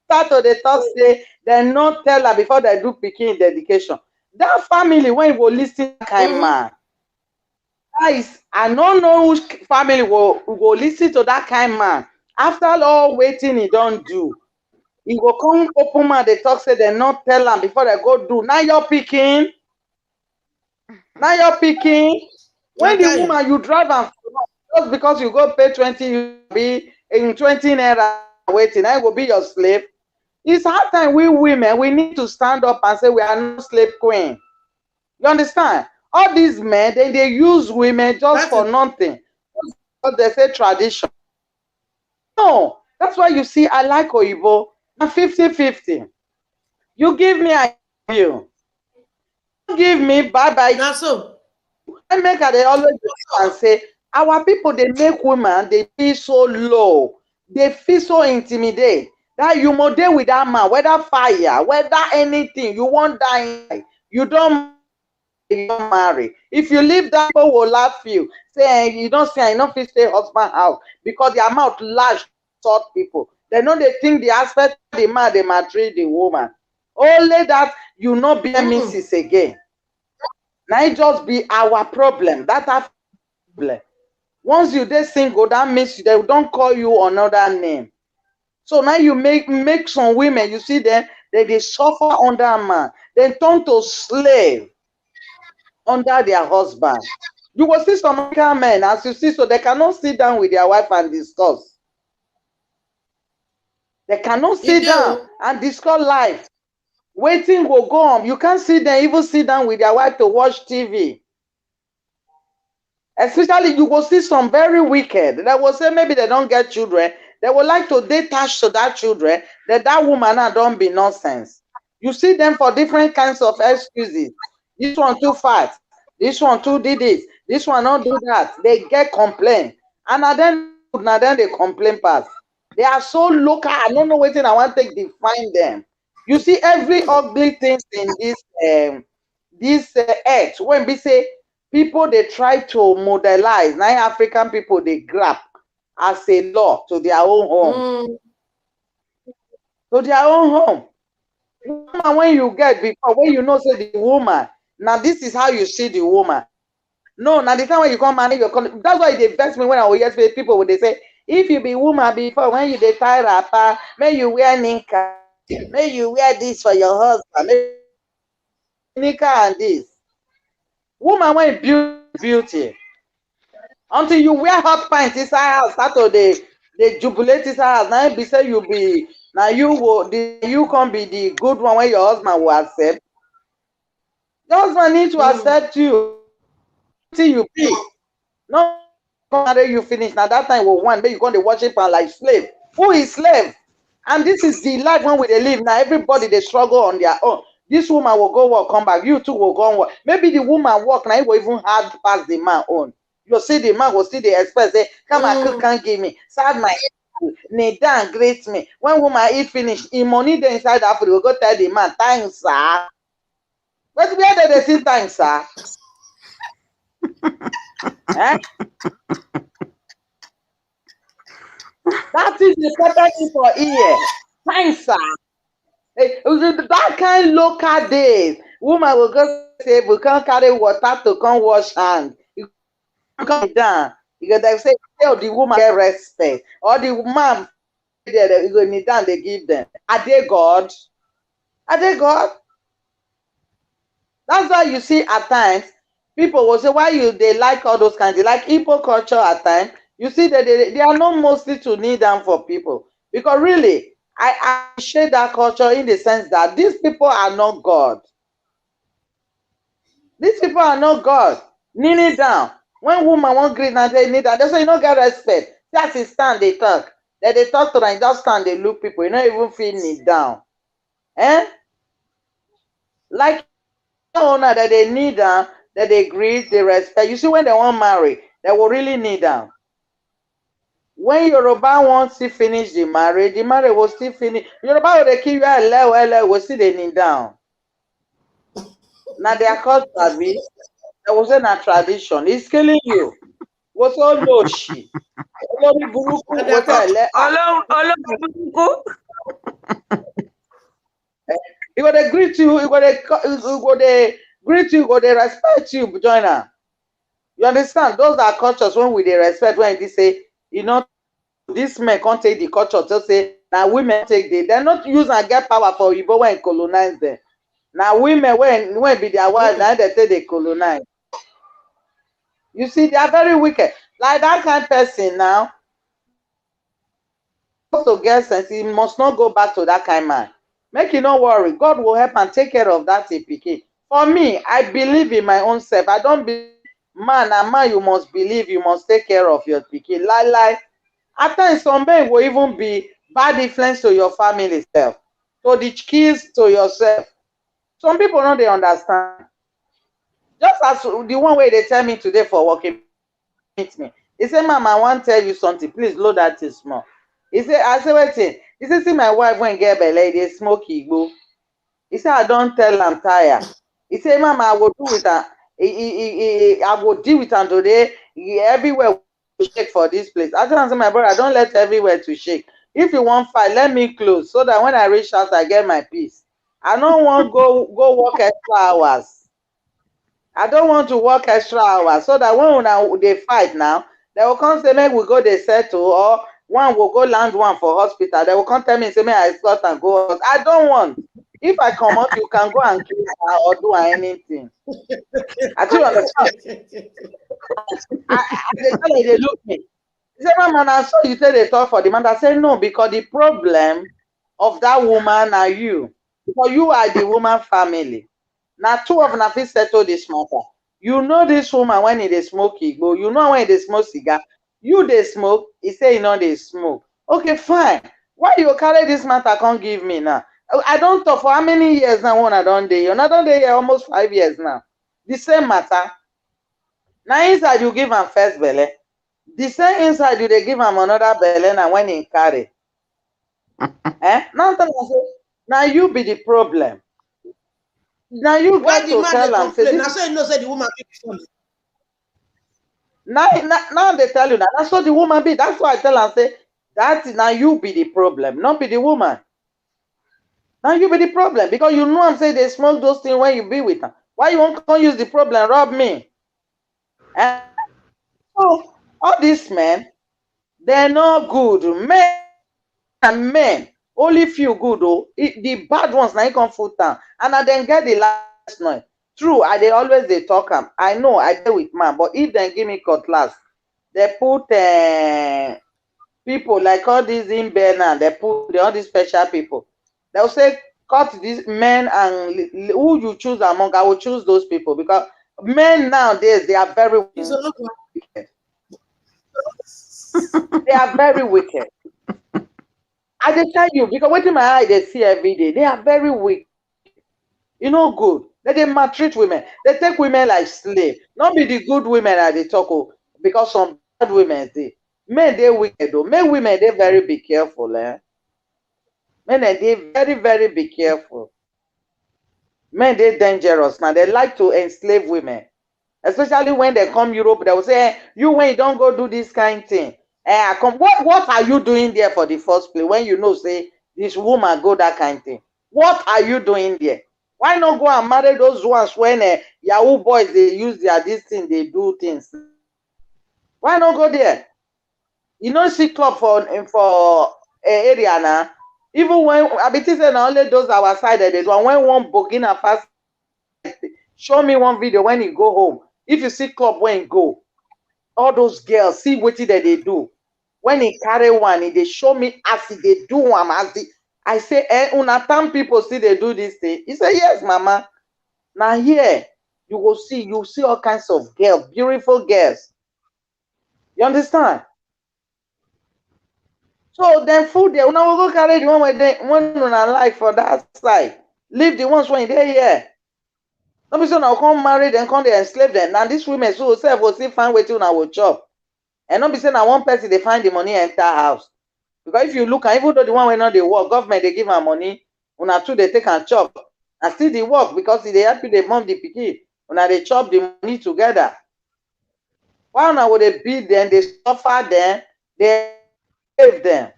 Start to the talk say they not tell her before they do pikin dedication. That family when will listen kind man. Guys, I don't know which family will listen to that kind man. After all waiting he don't do. He go come open mouth they talk say they not tell am before they go do. Now you're picking. Now you're picking. When the woman you drive am just because you go pay 20, you be in 20 naira waiting, I will be your slave. It's hard time we women, we need to stand up and say we are not slave queen. You understand? All these men, they use women just for nothing. Because they say tradition. No, that's why you see I like Oyibo. I'm 50-50. You give me, I give you. You give me, bye-bye. That's so. I make her they always and say our people they make women they feel so low, they feel so intimidated that you more deal with that man, whether fire, whether anything, you won't die, you don't marry. If you leave that, people will laugh you. Say you don't say I don't feel stay husband house because their mouth large sort people. They know they think the aspect of the man they maltreat the woman. Only that you not be a missus again. Now it just be our problem. That our problem. Once you dey single, that means they don't call you another name. So now you make some women, you see them, they suffer under a man. They turn to slave under their husband. You will see some American men, as you see, so they cannot sit down with their wife and discuss. They cannot sit down and discuss life. Waiting will go on. You can't see them even sit down with their wife to watch TV. Especially you will see some very wicked that will say maybe they don't get children. They would like to detach to that children, that woman don't be nonsense. You see them for different kinds of excuses. This one too fat. This one too did this. This one not do that. They get complaint. And now then they complain pass. They are so local. I don't know what I want to define them. You see every ugly things in this earth. When we say people they try to modelize, now African people they grab as a law to their own home. Mm. To their own home. Woman, when you get before, when you know say the woman, now this is how you see the woman. No, now the time when you come and you call, that's why they vex me when I will hear people when they say, if you be woman before, when you dey tie wrapper, may you wear nika, may you wear this for your husband, may nika and this. Woman when beauty. Until you wear hot pants inside house, start to they jubilate inside house. Now be say you be now you can be the good one when your husband will accept. Your husband need to Mm. accept you until you be. No marry you finish. Now that time will one, but you going to worship and like slave. Who is slave? And this is the life when we they live. Now everybody they struggle on their own. This woman will go work, come back. You too will go and work. Maybe the woman work now, it will even hard pass the man on. You see the man will see the express say, come and cook, Mm. can't give me. Serve my kneel down, greet me. When woman eat finish, in money they inside the food, will go tell the man, thanks, sir. But where did they see thanks, sir? Eh? That is the property for here. Thanks, sir. That kind local days. Woman will go say, we can't carry water to come wash hand. You come down. Because they say, tell the woman get respect. Or the man there, you go kneel down, they give them. Are they God? Are they God? That's why you see at times people will say, why you they like all those kinds, they like Igbo culture at times. You see that they are not mostly to kneel down for people. Because really, I appreciate that culture in the sense that these people are not God. These people are not God. Kneeling down. When woman won't greet and they kneel down, they say you don't get respect. That's his stand, they talk. Then they talk to them, just stand, they look people. You don't even feel kneel down. Eh? Like owner that they kneel down, that they greet, they respect. You see, when they want marry, they will really kneel down. When Yoruba wants to finish the marriage will still finish. Yoruba will they keep you a will still they kneel down. Now their culture, be there was a tradition. It's killing you. What's all no shit? Olórí burúkú And wo their culture. tẹ̀lé. Ọlọ́run burúkú. He go dey greet you, he go dey greet you, he go dey respect you, join am. You understand? Those are cultures when we dey respect, when they say, you know, this men can't take the culture to say, now women take they're not use and get power for Igbo when colonize them. Now women when be their wife, now they take they colonize. You see, they are very wicked. Like that kind of person now, to get sense, he must not go back to that kind of man. Make you no worry. God will help and take care of that APK. For me, I believe in my own self. I don't believe man and man, you must believe you must take care of your PK. Like at times some men will even be bad influence to your family self, to the kids, to yourself. Some people don't they understand. Just as the one way they tell me today for working meet me. He said, Mama, I want to tell you something. Please load that thing small. He said, I said, Wetin? He said, see my wife when get belle, they smoke Igbo. He said, I don't tell I'm tired. He said, Mama, I will do with her. I will deal with her today. Everywhere will shake for this place. I said, my brother, don't let everywhere to shake. If you want fight, let me close so that when I reach house, I get my peace. I don't want go work extra hours. I don't want to work extra hours so that when they fight now, they will come say, make we go they settle, or one will go land one for hospital. They will come tell me, say, may I escort and go. I don't want. If I come out, you can go and kill her or do anything. I tell you understand. They look me. He said, Mama, I saw you say they talk for the man. I said, no, because the problem of that woman are you. Because you are the woman family. Now two of them fit settle this matter. You know this woman when they smoke Igbo, you know when they smoke cigar, you they smoke, he say you know they smoke. Okay, fine. Why you carry this matter can't give me now? I don't talk for how many years now when I don't day. You're not on here almost 5 years now. The same matter. Now inside you give am first belle. The same inside you dey give am another belle na when he carry. Now tell am say na you be the problem. Now you Why got the to man dey tell am say complain? this. Na so you know say the woman be before. Now they tell you that. That's what the woman be. That's why I tell am say that now you be the problem, not be the woman. Now you be the problem because you know I'm saying they smoke those things when you be with them. Why you won't come use the problem rob me? And so all these men, they're not good. Men and men, only few good oh. The bad ones now you come full time. And I then get the last noise. True, they always they talk am. I know I deal with man, but if they give me cutlass, they put people like all these in Bernard, they put all these special people. They'll say, cut these men and who you choose among, I will choose those people because men nowadays they are very It's a look. wicked. They are very wicked. I just tell you, because what in my eye they see every day, they are very wicked. You know, good. They maltreat women. They take women like slave. Not be the good women that they talk of, because some bad women they men they wicked though. Men women they very be careful, eh? Men they very, very be careful. Men they dangerous now. They like to enslave women. Especially when they come Europe, they will say, you when you don't go do this kind thing. I come. What are you doing there for the first place when you know say this woman go that kind thing? What are you doing there? Why not go and marry those ones when Yahoo boys they use their this thing, they do things? Why not go there? You know, see club for area now. Even when I be saying only those our side they do. And when one Burkina Faso show me one video when he go home. If you see club when he go, all those girls see what they do. When he carry one, they show me as they do one. I say, una time people see they do this thing. He say, yes, mama. Now here you see all kinds of girls, beautiful girls. You understand? So then food there. Una will go carry the one where they one una like for that side. Leave the ones when they here. No be so now come marry them, come they enslave them. Now these women so self will still find wetin una will chop. And not be saying that one person they find the money enter house. Because if you look, and even though the one wey not dey work, government they give am money, una too they take and chop. And still the work because they help you they mom the pikin. Una they chop the money together. Why una would they beat them, they suffer them, they save them?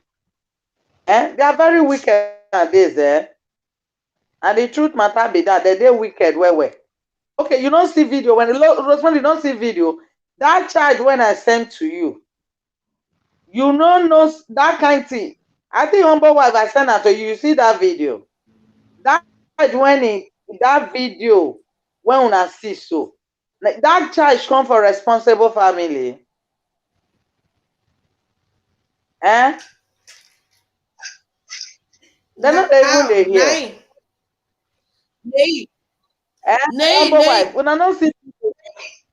They are very wicked nowadays, eh? And the truth matter be that they wicked well. Okay, you don't see video when Rosemary don't see video. That charge when I sent to you know that kind thing. I think humble wife I send her to you. You see that video. That charge that video when una see so. Like, that charge come for responsible family. Eh? They're not even they Now, here. nine. Nay, nay, Humble nay, wife. Una don't see.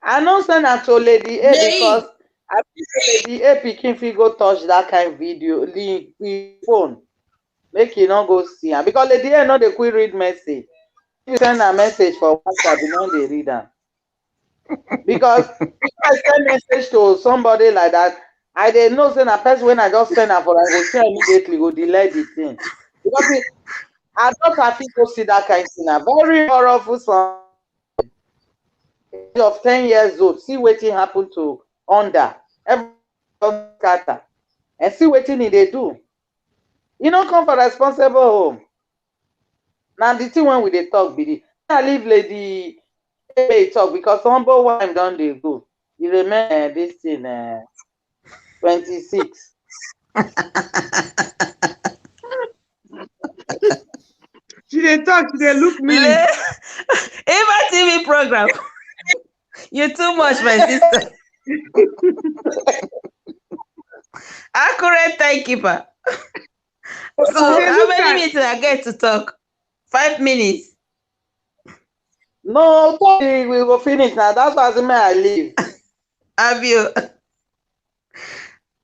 I don't send her to Lady A because nay. I think Lady A pikin fit go touch that kind video the phone. Make you not go see her. Because Lady A no dey quick read message. If you send a message for WhatsApp, you know they read am. Because if I send message to somebody like that, I dey know say na person when I just send am for I go see am immediately go delete the thing. Because I don't have to go see that kind of thing. Na very horrible son of 10 years old. See wetin happen to under everybody just scatter and see wetin e dey do. You no come for responsible home. Na the thing when we dey talk be the I leave Lady A talk because humble wife don dey go. You remember this thing 26. She dey talk, she dey look me. Eva TV program. You too much, my sister. Accurate timekeeper. So She dey how look many at minutes I get to talk? 5 minutes. No, we go finish now. That's why I say may I leave. Have you?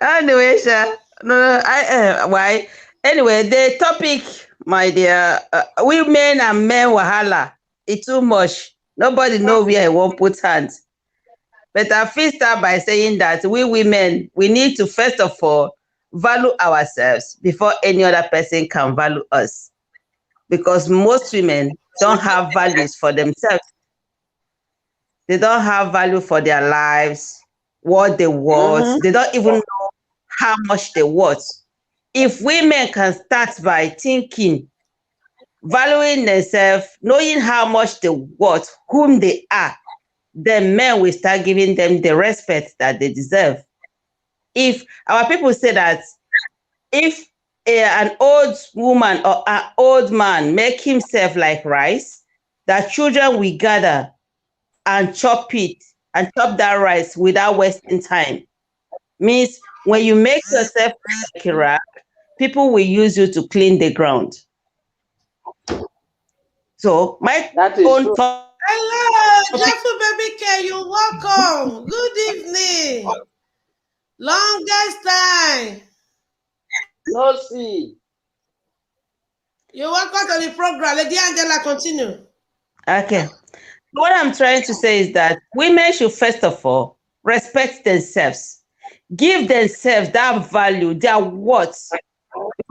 Anyway, Sha. No, why? Anyway, the topic, my dear, women and men wahala. It's too much. Nobody know where I won't put hands. But I feel start by saying that we women, we need to first of all value ourselves before any other person can value us. Because most women don't have values for themselves. They don't have value for their lives, what they want. Mm-hmm. They don't even know how much they want. If women can start by thinking, valuing themselves, knowing how much they want, whom they are, then men will start giving them the respect that they deserve. If our people say that if an old woman or an old man make himself like rice, that children will gather and chop it and chop that rice without wasting time. Means when you make yourself like a rag, people will use you to clean the ground. So my That is own true. topic. Hello, Jeffrey Baby K, you're welcome. Good evening. Longest time. No see. You're welcome to the program. Lady Angela, continue. Okay. What I'm trying to say is that women should first of all respect themselves, give themselves that value, their worth.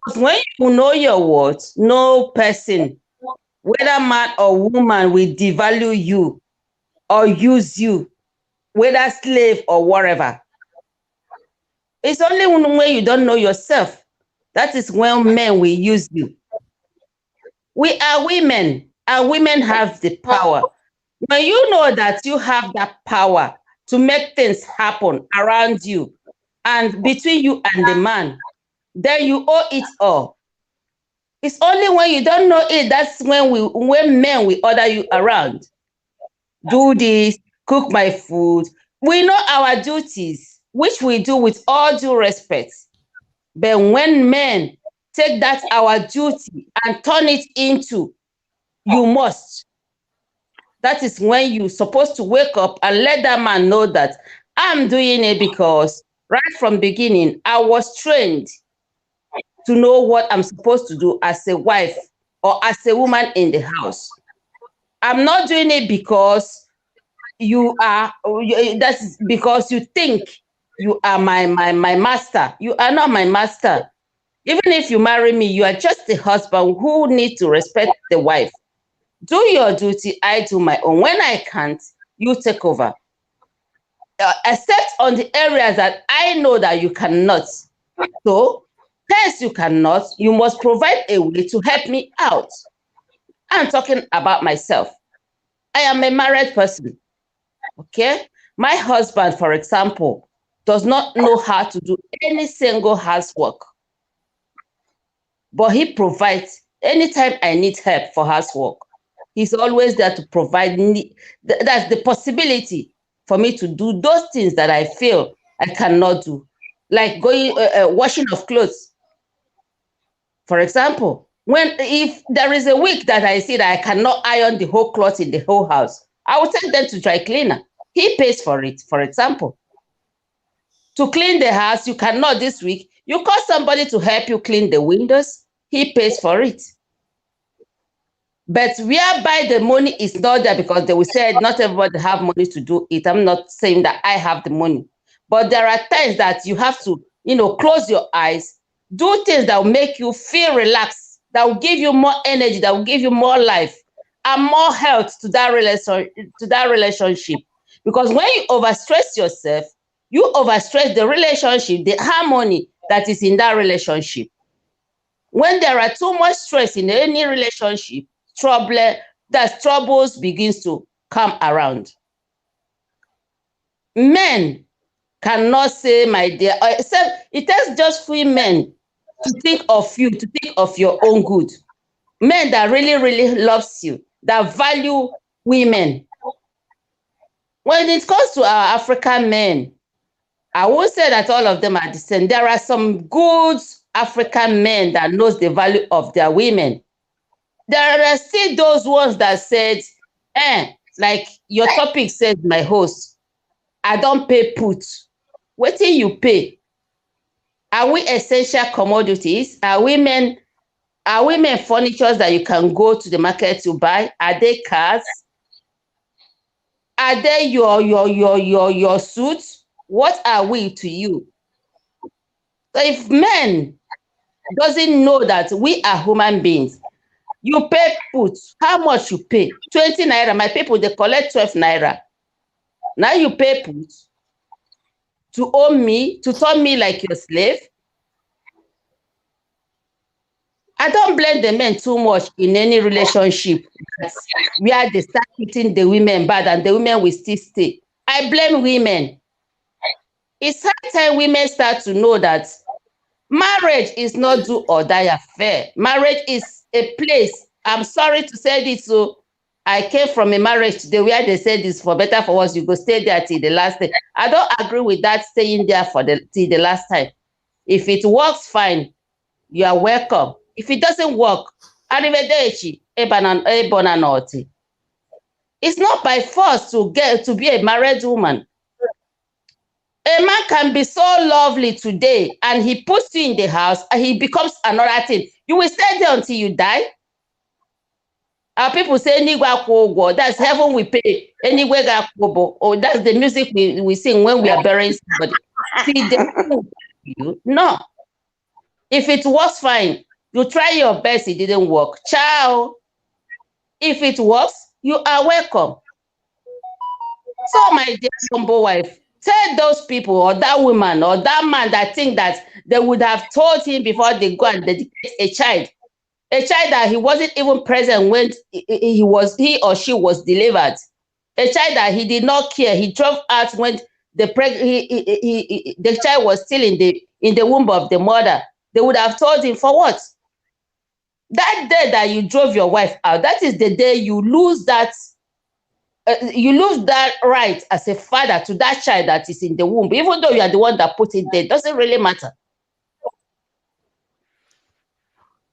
Because when you know your worth, no person, whether man or woman, will devalue you or use you, whether slave or whatever. It's only when you don't know yourself. That is when men will use you. We are women, and women have the power. When you know that you have that power to make things happen around you and between you and the man, then you owe it all. It's only when you don't know it that's when men will order you around. Do this, cook my food. We know our duties, which we do with all due respect. But when men take that our duty and turn it into you must, that is when you're supposed to wake up and let that man know that I'm doing it because right from beginning I was trained to know what I'm supposed to do as a wife or as a woman in the house. I'm not doing it because that's because you think you are my master. You are not my master. Even if you marry me, you are just a husband who needs to respect the wife. Do your duty, I do my own. When I can't, you take over. Except on the areas that I know that you cannot. So, since you cannot, you must provide a way to help me out. I'm talking about myself. I am a married person. Okay? My husband, for example, does not know how to do any single housework, but he provides anytime I need help for housework. He's always there to provide. That's the possibility for me to do those things that I feel I cannot do, like going washing of clothes. For example, when if there is a week that I see that I cannot iron the whole cloth in the whole house, I will take them to dry cleaner. He pays for it. For example, to clean the house, you cannot this week. You call somebody to help you clean the windows. He pays for it. But whereby the money is not there because they will say not everybody have money to do it. I'm not saying that I have the money. But there are times that you have to, close your eyes, do things that will make you feel relaxed, that will give you more energy, that will give you more life and more health to that relationship. Because when you overstress yourself, you overstress the relationship, the harmony that is in that relationship. When there are too much stress in any relationship, troubles begins to come around. Men cannot say, my dear, except it takes just women to think of you, to think of your own good. Men that really, really loves you, that value women. When it comes to our African men, I won't say that all of them are the same. There are some good African men that knows the value of their women. There are still those ones that said, like your topic says, my host, I don't pay put. Wetin you pay? Are we essential commodities? Are women furnitures that you can go to the market to buy? Are they cars? Are they your suits? What are we to you? So if men doesn't know that we are human beings, you pay put. How much you pay? 20 naira. My people, they collect 12 naira. Now you pay put to own me, to turn me like your slave. I don't blame the men too much in any relationship where they start treating the women bad and the women will still stay. I blame women. It's high time women start to know that marriage is not do or die affair. Marriage is a place. I'm sorry to say this, so I came from a marriage today where they said this for better for worse, you go stay there till the last day. I don't agree with that staying there for till the last time. If it works, fine. You are welcome. If it doesn't work, arrivederci, ebonanotti. It's not by force to get to be a married woman. A man can be so lovely today and he puts you in the house and he becomes another thing. You will stay there until you die. Our people say, that's heaven we pay. Anywhere, or that's the music we sing when we are burying somebody. See, you. No. If it works, fine. You try your best, it didn't work. Ciao. If it works, you are welcome. So, my dear humble wife, tell those people or that woman or that man that think that they would have told him before they go and dedicate a child that he wasn't even present when he or she was delivered, a child that he did not care. He drove out when the child was still in the womb of the mother. They would have told him for what? That day that you drove your wife out, that is the day you lose that right as a father to that child that is in the womb, even though you are the one that put it there. It doesn't really matter.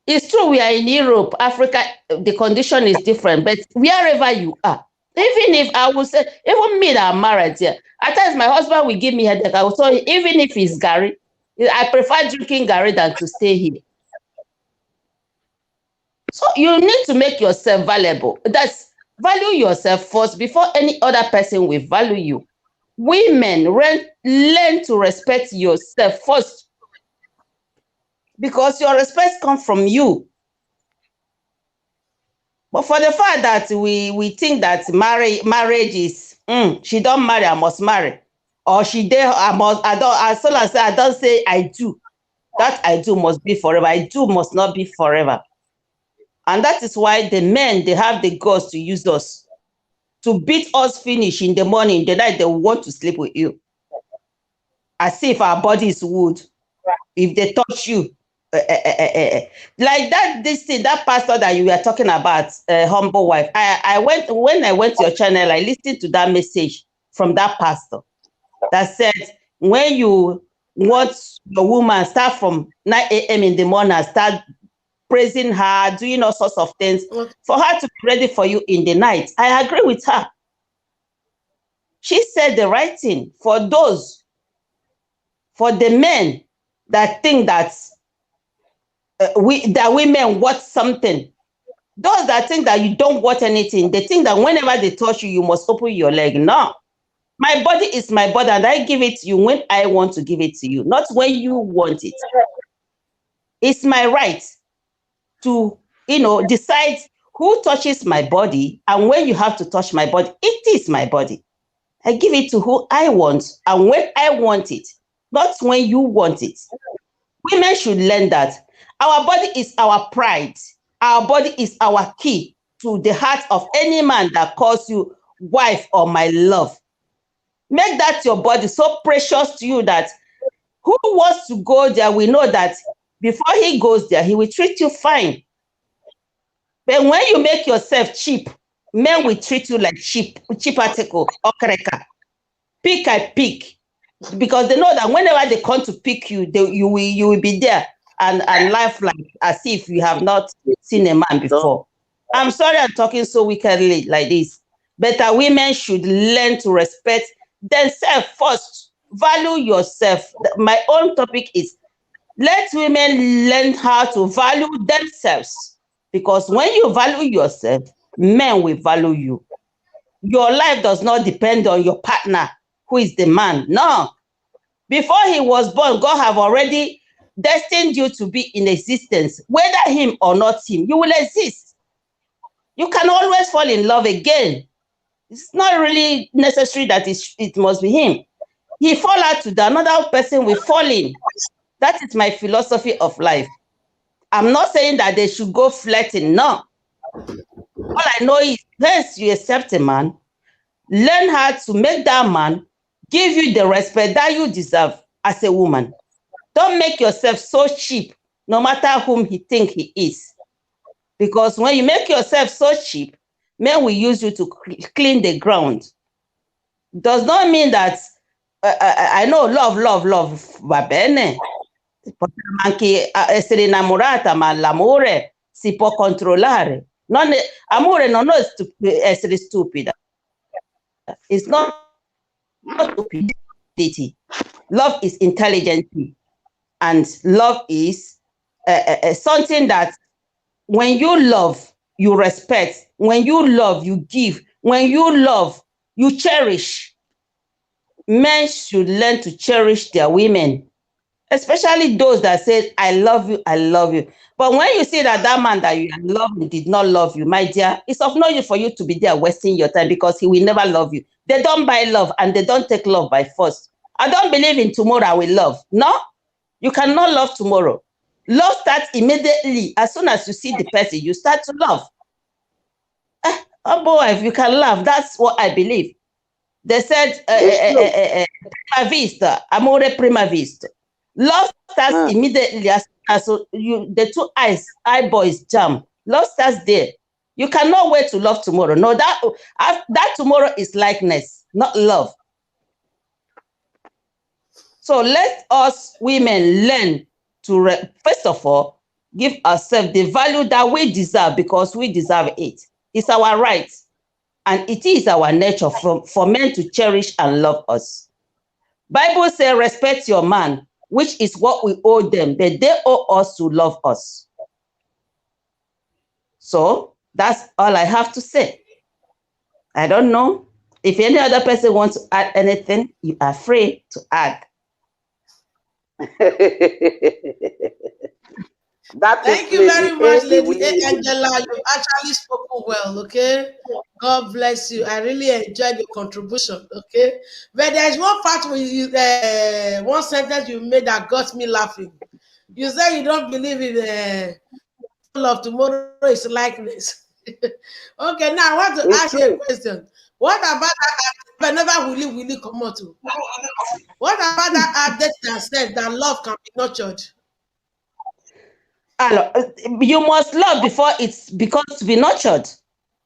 It's true we are in Europe, Africa, the condition is different, but wherever you are, even if I would say, even me that I'm married here, at times my husband will give me headache. I will tell him, even if it's Gary, I prefer drinking Gary than to stay here. So you need to make yourself valuable. That's value yourself first before any other person will value you. Women, learn to respect yourself first because your respect comes from you. But for the fact that we think that marriage is, she don't marry, I must marry. Or she dare, I don't, as soon as I don't say I do, that I do must be forever. I do must not be forever. And that is why the men, they have the guts to use us, to beat us finish in the morning, in the night, they want to sleep with you. As if our body is wood. If they touch you, like that pastor that you were talking about, humble wife. When I went to your channel, I listened to that message from that pastor that said, when you want your woman, start from 9 a.m. in the morning, start praising her, doing all sorts of things for her to be ready for you in the night. I agree with her. She said the right thing for the men that think that that women want something. Those that think that you don't want anything, they think that whenever they touch you, you must open your leg. No. My body is my body, and I give it to you when I want to give it to you, not when you want it. It's my right to, decide who touches my body and when you have to touch my body. It is my body. I give it to who I want and when I want it, not when you want it. Women should learn that. Our body is our pride. Our body is our key to the heart of any man that calls you wife or my love. Make that your body so precious to you that who wants to go there, we know that before he goes there, he will treat you fine. But when you make yourself cheap, men will treat you like cheap article, okreka. Pick I pick. Because they know that whenever they come to pick you, you will be there and laugh like as if you have not seen a man before. I'm sorry I'm talking so wickedly like this. But women should learn to respect themselves first. Value yourself. My own topic is let women learn how to value themselves. Because when you value yourself, men will value you. Your life does not depend on your partner, who is the man. No. Before he was born, God have already destined you to be in existence. Whether him or not him, you will exist. You can always fall in love again. It's not really necessary that it must be him. He fall out to the another person will fall in. That is my philosophy of life. I'm not saying that they should go flirting. No. All I know is, first you accept a man, learn how to make that man give you the respect that you deserve as a woman. Don't make yourself so cheap, no matter whom he think he is. Because when you make yourself so cheap, men will use you to clean the ground. Does not mean that I know love, va bene. Anche essere innamorata, ma l'amore si può controllare. Amore non è essere stupida. It's not stupidity. Love is intelligence. And love is something that when you love, you respect. When you love, you give. When you love, you cherish. Men should learn to cherish their women, especially those that say, I love you, I love you. But when you see that that man that you love did not love you, my dear, it's of no use for you to be there wasting your time, because he will never love you. They don't buy love and they don't take love by force. I don't believe in tomorrow I will love. No, you cannot love tomorrow. Love starts immediately. As soon as you see the person, you start to love. Oh boy, if you can love, that's what I believe. They said, prima vista, amore prima vista. Love starts immediately as the two eyeballs jam. Love starts there. You cannot wait to love tomorrow. No, that tomorrow is likeness, not love. So let us women learn to, first of all, give ourselves the value that we deserve, because we deserve it. It's our right. And it is our nature for men to cherish and love us. Bible says, respect your man, which is what we owe them, but they owe us to love us. So that's all I have to say. I don't know. If any other person wants to add anything, you are free to add. Thank you very much, Lady Angela. You actually spoken well, okay? God bless you. I really enjoyed your contribution, okay? But there's one part where one sentence you made that got me laughing. You say you don't believe in love, tomorrow is likeness. Okay, now I want to ask you a question. What about that whenever Willy come out to? What about that update that said that love can be nurtured? You must love before it's because to be nurtured.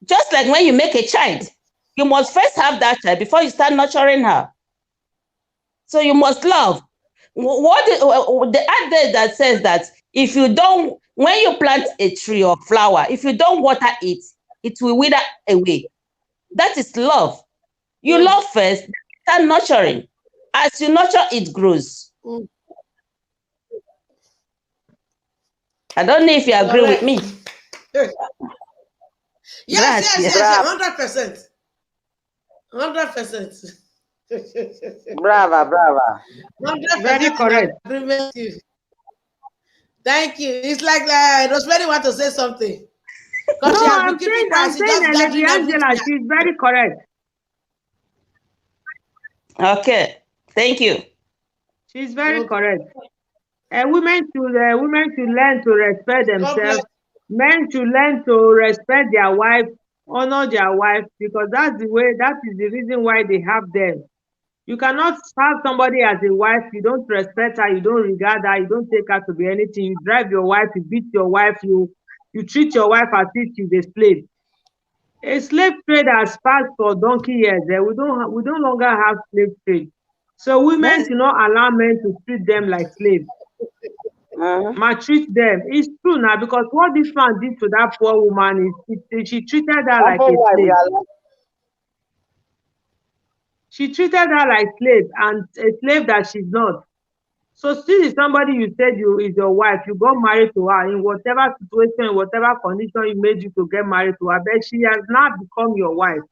Just like when you make a child, you must first have that child before you start nurturing her. So you must love. What the update that says that if you don't, when you plant a tree or flower, if you don't water it, it will wither away. That is love. You love first, start nurturing. As you nurture, it grows. I don't know if you agree with me. Yes, 100%. 100%. Brava. 100% Very correct. Agreement with you. Thank you. It's like Rosemary want to say something. No, I'm saying Lady Angela, she's very correct. Okay, thank you. She's very correct. Women should learn to respect themselves. Men should learn to respect their wife, honor their wife, because that is the reason why they have them. You cannot have somebody as a wife, you don't respect her, you don't regard her, you don't take her to be anything. You drive your wife, you beat your wife, you treat your wife as if she's a slave. A slave trade has passed for donkey years. We don't longer have slave trade. So women should not allow men to treat them like slaves. Maltreat them. It's true now, because what this man did to that poor woman is she treated her like a slave. She treated her like slave, and a slave that she's not. So still is somebody you said is your wife. You got married to her in whatever situation, in whatever condition you made you to get married to her, but she has now become your wife.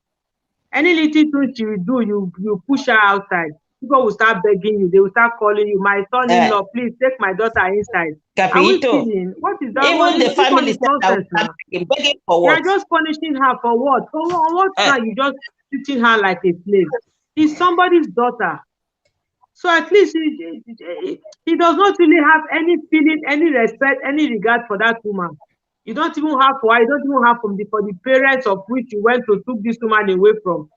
Any little thing she will do, you push her outside. People will start begging you. They will start calling you, my son-in-law, please take my daughter inside. Are we Capito. kidding? What is that? Even the This one family is said I nonsense now. begging for You are what? just punishing her for what? For what Eh, now? You just treating her like a slave. She's somebody's daughter. So at least he does not really have any feeling, any respect, any regard for that woman. You don't even have for her, you don't even have for the parents of which you went to took this woman away from.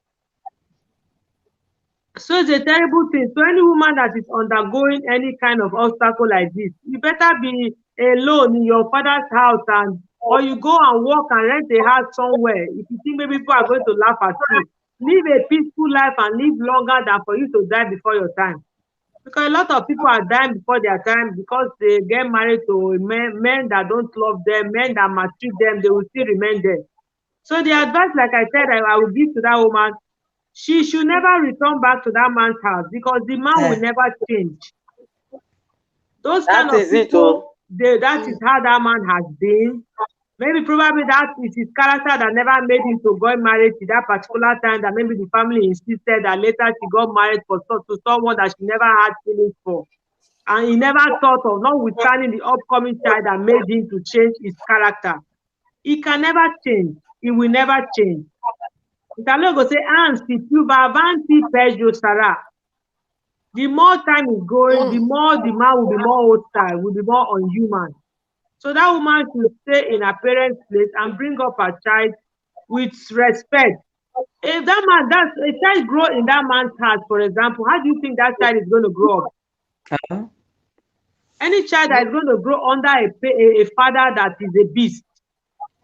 So it's a terrible thing. So any woman that is undergoing any kind of obstacle like this, you better be alone in your father's house, and or you go and work and rent a house somewhere. If you think maybe people are going to laugh at you, live a peaceful life and live longer than for you to die before your time. Because a lot of people are dying before their time because they get married to men that don't love them, men that maltreat them, they will still remain there. So the advice, like I said, I will give to that woman, she should never return back to that man's house because the man will never change. Those kind That of is it, oh. people, that is how that man has been. Maybe probably that is his character that never made him to get married to that particular time, that maybe the family insisted that later she got married to someone that she never had feelings for. And he never thought of, notwithstanding the upcoming child that made him to change his character. He can never change. He will never change. You cannot go say, si tu vas avanti peggio sarà. The more time is going, the more the man will be more hostile, will be more unhuman. So that woman should stay in her parents' place and bring up her child with respect. If that man, that's a child grow in that man's heart, for example, how do you think that child is going to grow up? Any child that is going to grow under a father that is a beast,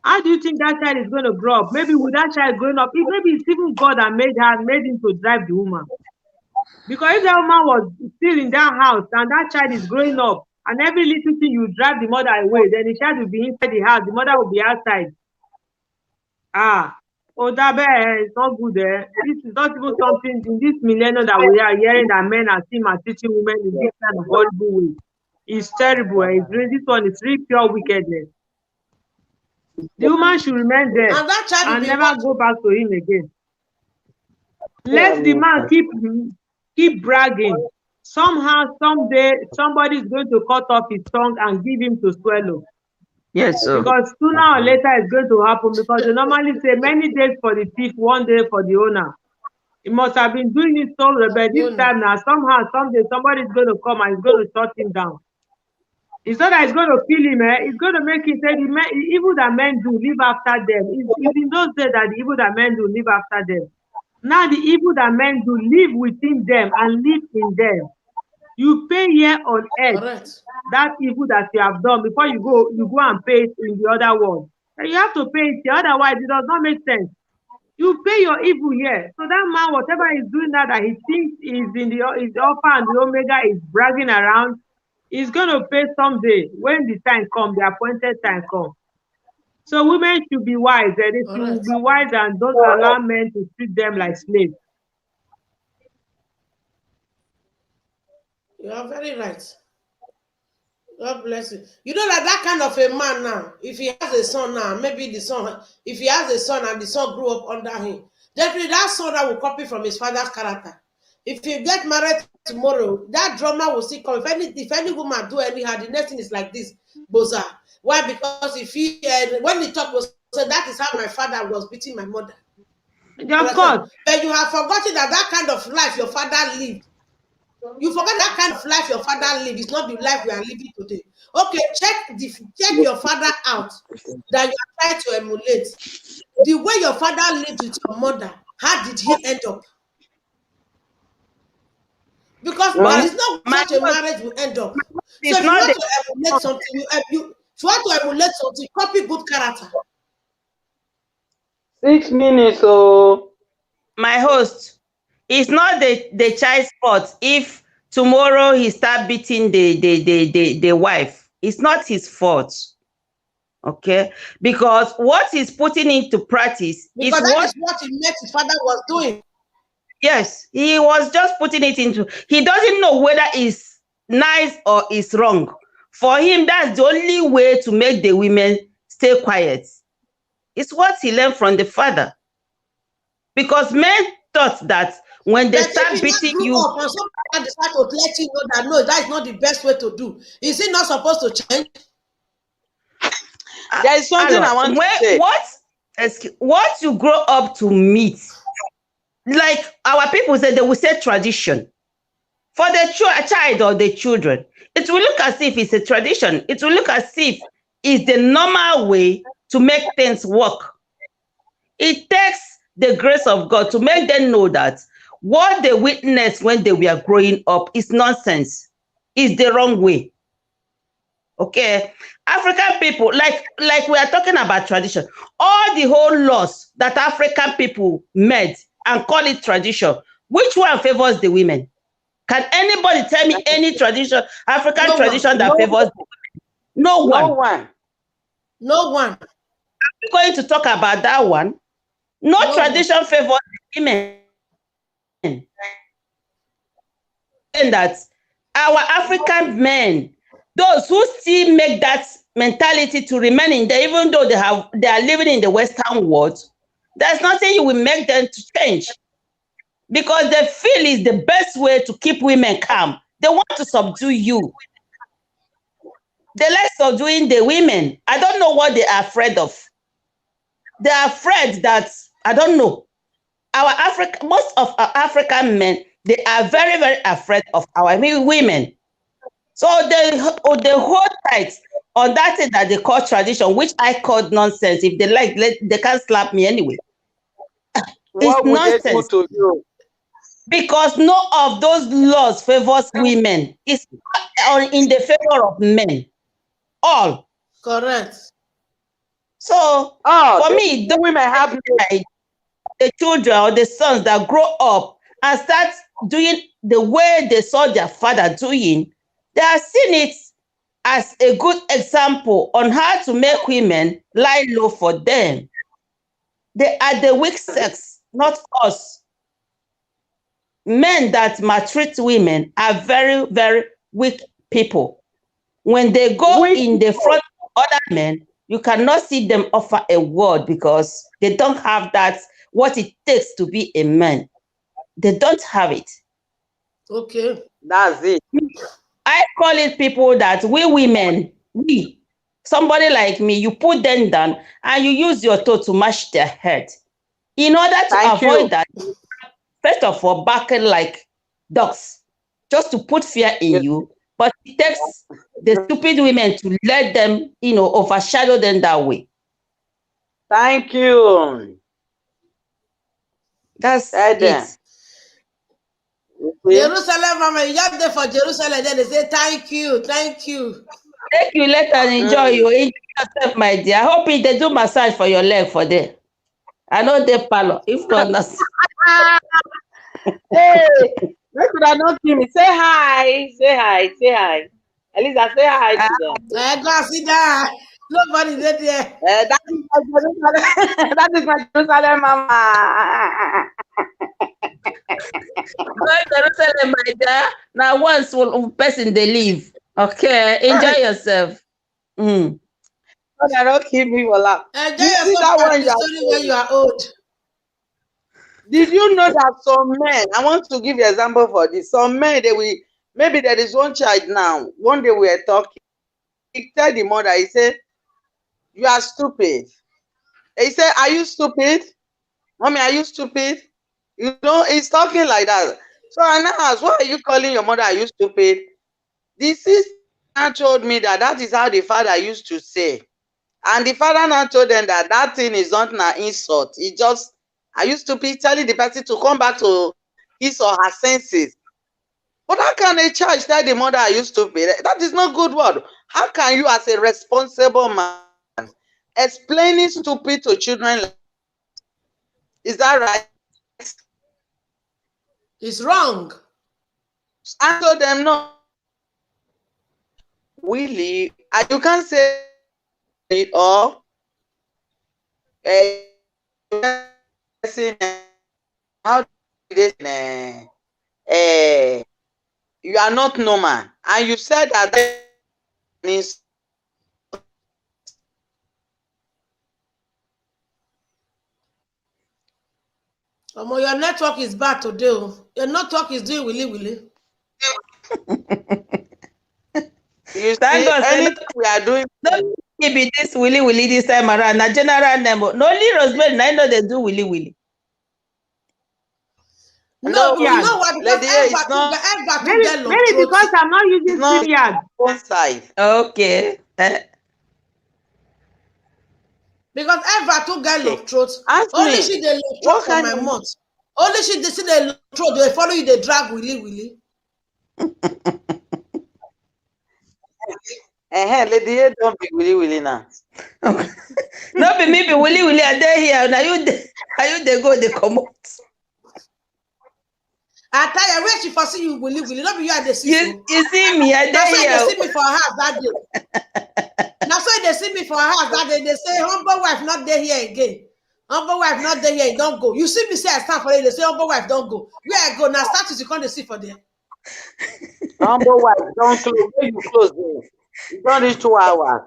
how do you think that child is going to grow up? Maybe with that child growing up, maybe it's even God that made him to drive the woman. Because if that woman was still in that house and that child is growing up, and every little thing you drive the mother away, then the child will be inside the house, the mother will be outside. It's not good there. This is not even something in this millennium that we are hearing that men are still teaching women in this kind of horrible way. It's terrible. This one is really pure wickedness. The woman should remain there and never go back to him again. Let the man keep bragging. Somehow, someday, somebody is going to cut off his tongue and give him to swallow. Yes, sir. Because sooner or later it's going to happen, because they normally say many days for the thief, one day for the owner. He must have been doing it so, but this time now, somehow, someday, somebody is going to come and is going to shut him down. It's not that it's going to kill him, it's going to make him say the evil that men do, live after them. It's in those days that the evil that men do, live after them. Now the evil that men do, live within them and live in them. You pay here on earth that evil that you have done before you go and pay it in the other world. And you have to pay it here, otherwise it does not make sense. You pay your evil here. So that man, whatever he's doing now that he thinks is in the Alpha and the Omega, is bragging around, he's going to pay someday when the time comes, the appointed time comes. So women should be wise. They should be wise and don't allow men to treat them like slaves. You are very right. God bless you. You know that kind of a man now, if he has a son now, maybe the son, if he has a son and the son grew up under him, definitely that son that will copy from his father's character. If you get married tomorrow, that drama will still come. If any woman do anyhow, the next thing is like this, boza. Why? Because if he, when the talk was said, that is how my father was beating my mother. Of course. But you have forgotten that kind of life your father lived. You forget that kind of life your father lived. It's not the life we are living today. Okay, check your father out that you are trying to emulate. The way your father lived with your mother, how did he end up? Because there is no such a marriage will end up. So if you want to emulate something, if you want to emulate something, copy good character. 6 minutes, oh. My host, it's not the child's fault if tomorrow he start beating the wife. It's not his fault. Okay? Because what he's putting into practice is what he met his father was doing. Yes, he was just putting it into, he doesn't know whether it's nice or it's wrong. For him, that's the only way to make the women stay quiet. It's what he learned from the father. because men thought that when they But if start you not beating grew you, up and somebody decide to let you know that no, that is not the best way to do, is it not supposed to change? There is something I want to say. what you grow up to meet, like our people say, they will say tradition. For the child or the children, it will look as if it's a tradition. It will look as if it's the normal way to make things work. It takes the grace of God to make them know that what they witnessed when they were growing up is nonsense, is the wrong way. Okay, African people, like we are talking about tradition, all the whole laws that African people made and call it tradition, which one favors the women? Can anybody tell me any tradition, African No one. tradition, that No, favors? No no one. one. No one. We're going to talk about that one. No No one. tradition favors women. And that our African men, those who still make that mentality to remain in there, even though they are living in the Western world, there's nothing you will make them to change, because they feel is the best way to keep women calm. They want to subdue you. They like subduing the women. I don't know what they are afraid of. They are afraid that, I don't know. Most of our African men, they are very, very afraid of our women. So they hold tight on that thing that they call tradition, which I called nonsense. If they like, they can't slap me anyway. It's What would they do nonsense, to you? because no of those laws favors women. It's in the favor of men. All. Correct. So Oh, for the me, women have no. the children or the sons that grow up and start doing the way they saw their father doing, they are seeing it as a good example on how to make women lie low for them. They are the weak sex, not us. Men that maltreat women are very, very weak people. When they go Which in the front of other men, you cannot see them offer a word, because they don't have that, what it takes to be a man. They don't have it. Okay. that's it. I call it people that we women, somebody like me, you put them down and you use your toe to mash their head. In order to Thank you. avoid that, first of all, barking like dogs, just to put fear in Yes. you. But it takes the stupid women to let them, overshadow them that way. Thank you. That's Eden. it. You see? Jerusalem, mama, you just there for Jerusalem, then they say thank you, thank you. Take you let and enjoy Mm. you. Enjoy yourself, my dear. I hope they do massage for your leg for there. I know they palo. If not, Hey, why could I not kill me? Say hi. Say hi. Say hi. Elisa, say hi to them. Go and sit down. Nobody there there. That is my Jerusalem. That is my Jerusalem, mama. go Jerusalem, my dear. Now once will person they leave. Okay, enjoy yourself. Mm. God, I don't keep me for laugh. Enjoy You see yourself that at one the you are story when saying? you are old. Did you know that some men, I want to give you an example for this. Some men, they will, maybe there is one child now. One day we were talking. He tell the mother, he said, you are stupid. He said, are you stupid? Mommy, are you stupid? You know, he's talking like that. So I now asked, why are you calling your mother, are you stupid? The sister now told me that that is how the father used to say. And the father now told them that that thing is not an insult. It just, are you stupid? Telling the person to come back to his or her senses. But how can a child tell the mother, are you stupid? That is not good word. How can you, as a responsible man, explaining stupid to children? Is that right? It's wrong. I told them no. Willie, you can't say it or how you are not normal, and you said that means Your network is bad today. Your network is doing willy willy. You Thank see, God, say anything we are doing, no be this willy willy this time around. Na general name. No only Rosemary, I know they do willy willy. No, no, you Yard. know why? Because Lady A, it's Eva to Maybe get long maybe throat. because I'm not using not StreamYard. one side. Okay. Because Eva to get long throat. Ask Only me, she the long throat what for kind my of mouth. Only she dey see the long throat. They follow you. They drag willy willy. Lady A don't be willy now. No be me be willy willy. I dey here. Now you they go they come out. I tell you, where she for see you willy willy. Not be you at the see so. You see me? I Now so dey they see here. me for her house that day. Now so they see me for her house that day. They say humble wife not there here again. Humble wife not there here. Don't go. You see me say I stand for it. They say humble wife don't go. Where I go now? Status you can't see for there. Humble wife, don't close. Where you close there? You don't reach 2 hours.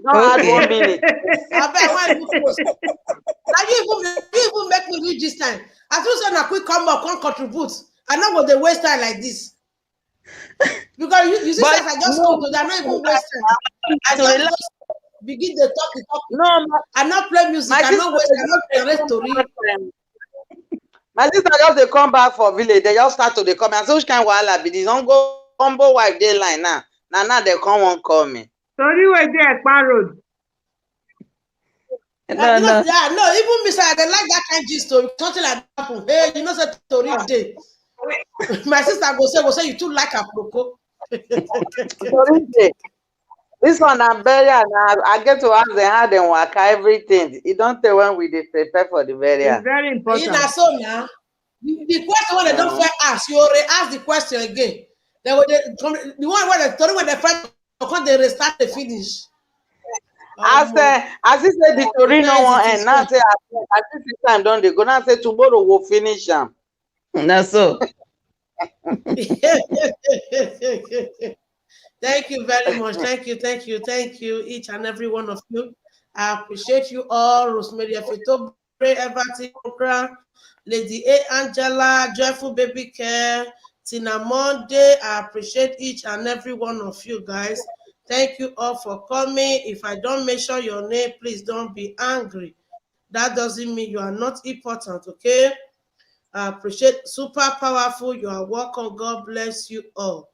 Don't add Okay. 1 minute. I bet I want to close. Now you even make me read this time. I feel say na quick come up, come contribute. I know what they waste time like this. Because you see, But I just come to that, not even waste time. I to just relax. begin the talk. No, I not play music. my I sister not waste. I not narrate story. my sister just dey come back for village. They just start to dey come. I say which kind wahala be this? Don't go humble wife dey line now. Now they come won't call me. Sorry, we're there, Ekpan Road. No, no. No, even me say I dey like that kind of story. Something like that happen. Hey, you know, say story day. My sister go say you too like a proko. This one I'm burial now. I get to ask them how they work everything. You don't tell when we dey prepare for the burial. It's very You important. know, so now the question when they don't fair ask, you already ask the question again. Then when the one where the story when they first come, they restart the finish. As he said the story no one end. Now say at this time don't they go now say tomorrow we'll finish them. No, so. Thank you very much. Thank you, each and every one of you. I appreciate you all. Rosemary Fito, Everton Program, Lady A Angela, Joyful Baby Care, Tina Monday. I appreciate each and every one of you guys. Thank you all for coming. If I don't mention your name, please don't be angry. That doesn't mean you are not important, okay? I appreciate super powerful. You are welcome. God bless you all.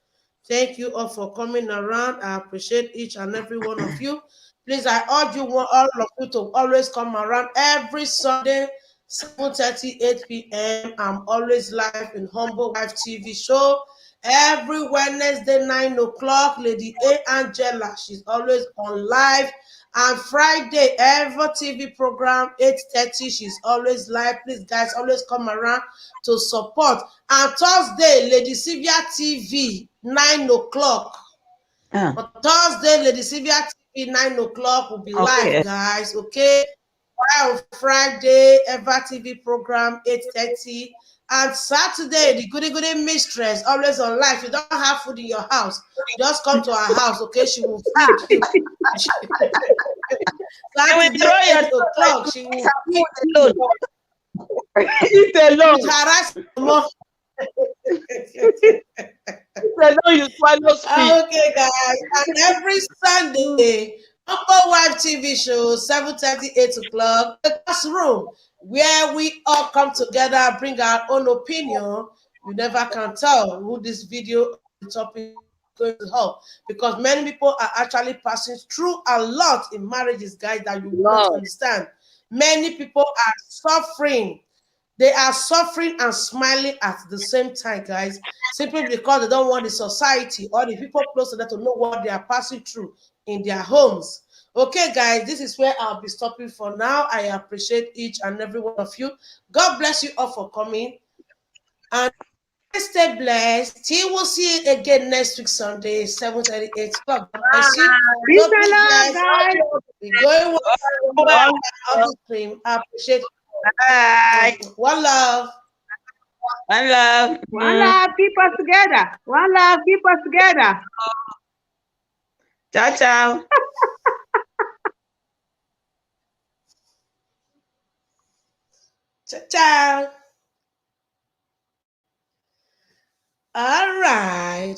Thank you all for coming around. I appreciate each and every one of you. Please, I urge you all of you to always come around every Sunday, 7:30, 8 p.m. I'm always live in Humble Wife TV show. Every Wednesday, 9 o'clock, Lady A Angela, she's always on live. And Friday, every TV program, 8:30, she's always live. Please, guys, always come around to support. And Thursday, Lady Sylvia TV, 9 o'clock. On Thursday, Lady Sylvia TV, 9 o'clock will be live, guys. Okay. While Friday, Ever TV program, 8:30. And Saturday, the Goody Goody Mistress, always on live. You don't have food in your house. Just come to our house, okay? She will feed you. Saturday, 8 o'clock, she will feed you. Eat alone. With her rice more. Eat alone, you swallow speed. Okay, guys. And every Sunday, Humble Wife TV show, 7:30, 8 o'clock, the classroom, where we all come together, bring our own opinion. You never can tell who this video topic is going to help, because many people are actually passing through a lot in marriages, guys, that you will not understand. Many people are suffering. They are suffering and smiling at the same time, guys, simply because they don't want the society or the people close to them to know what they are passing through in their homes. Okay, guys, this is where I'll be stopping for now. I appreciate each and every one of you. God bless you all for coming. And stay blessed. Till we'll see you again next week, Sunday, 7:30, 8 o'clock. God bless you. Peace God and love, bless guys. We're going on the stream. I appreciate Bye. one love. One love. One love, keep us together. One love, keep us together. Ciao, ciao. Ciao. All right.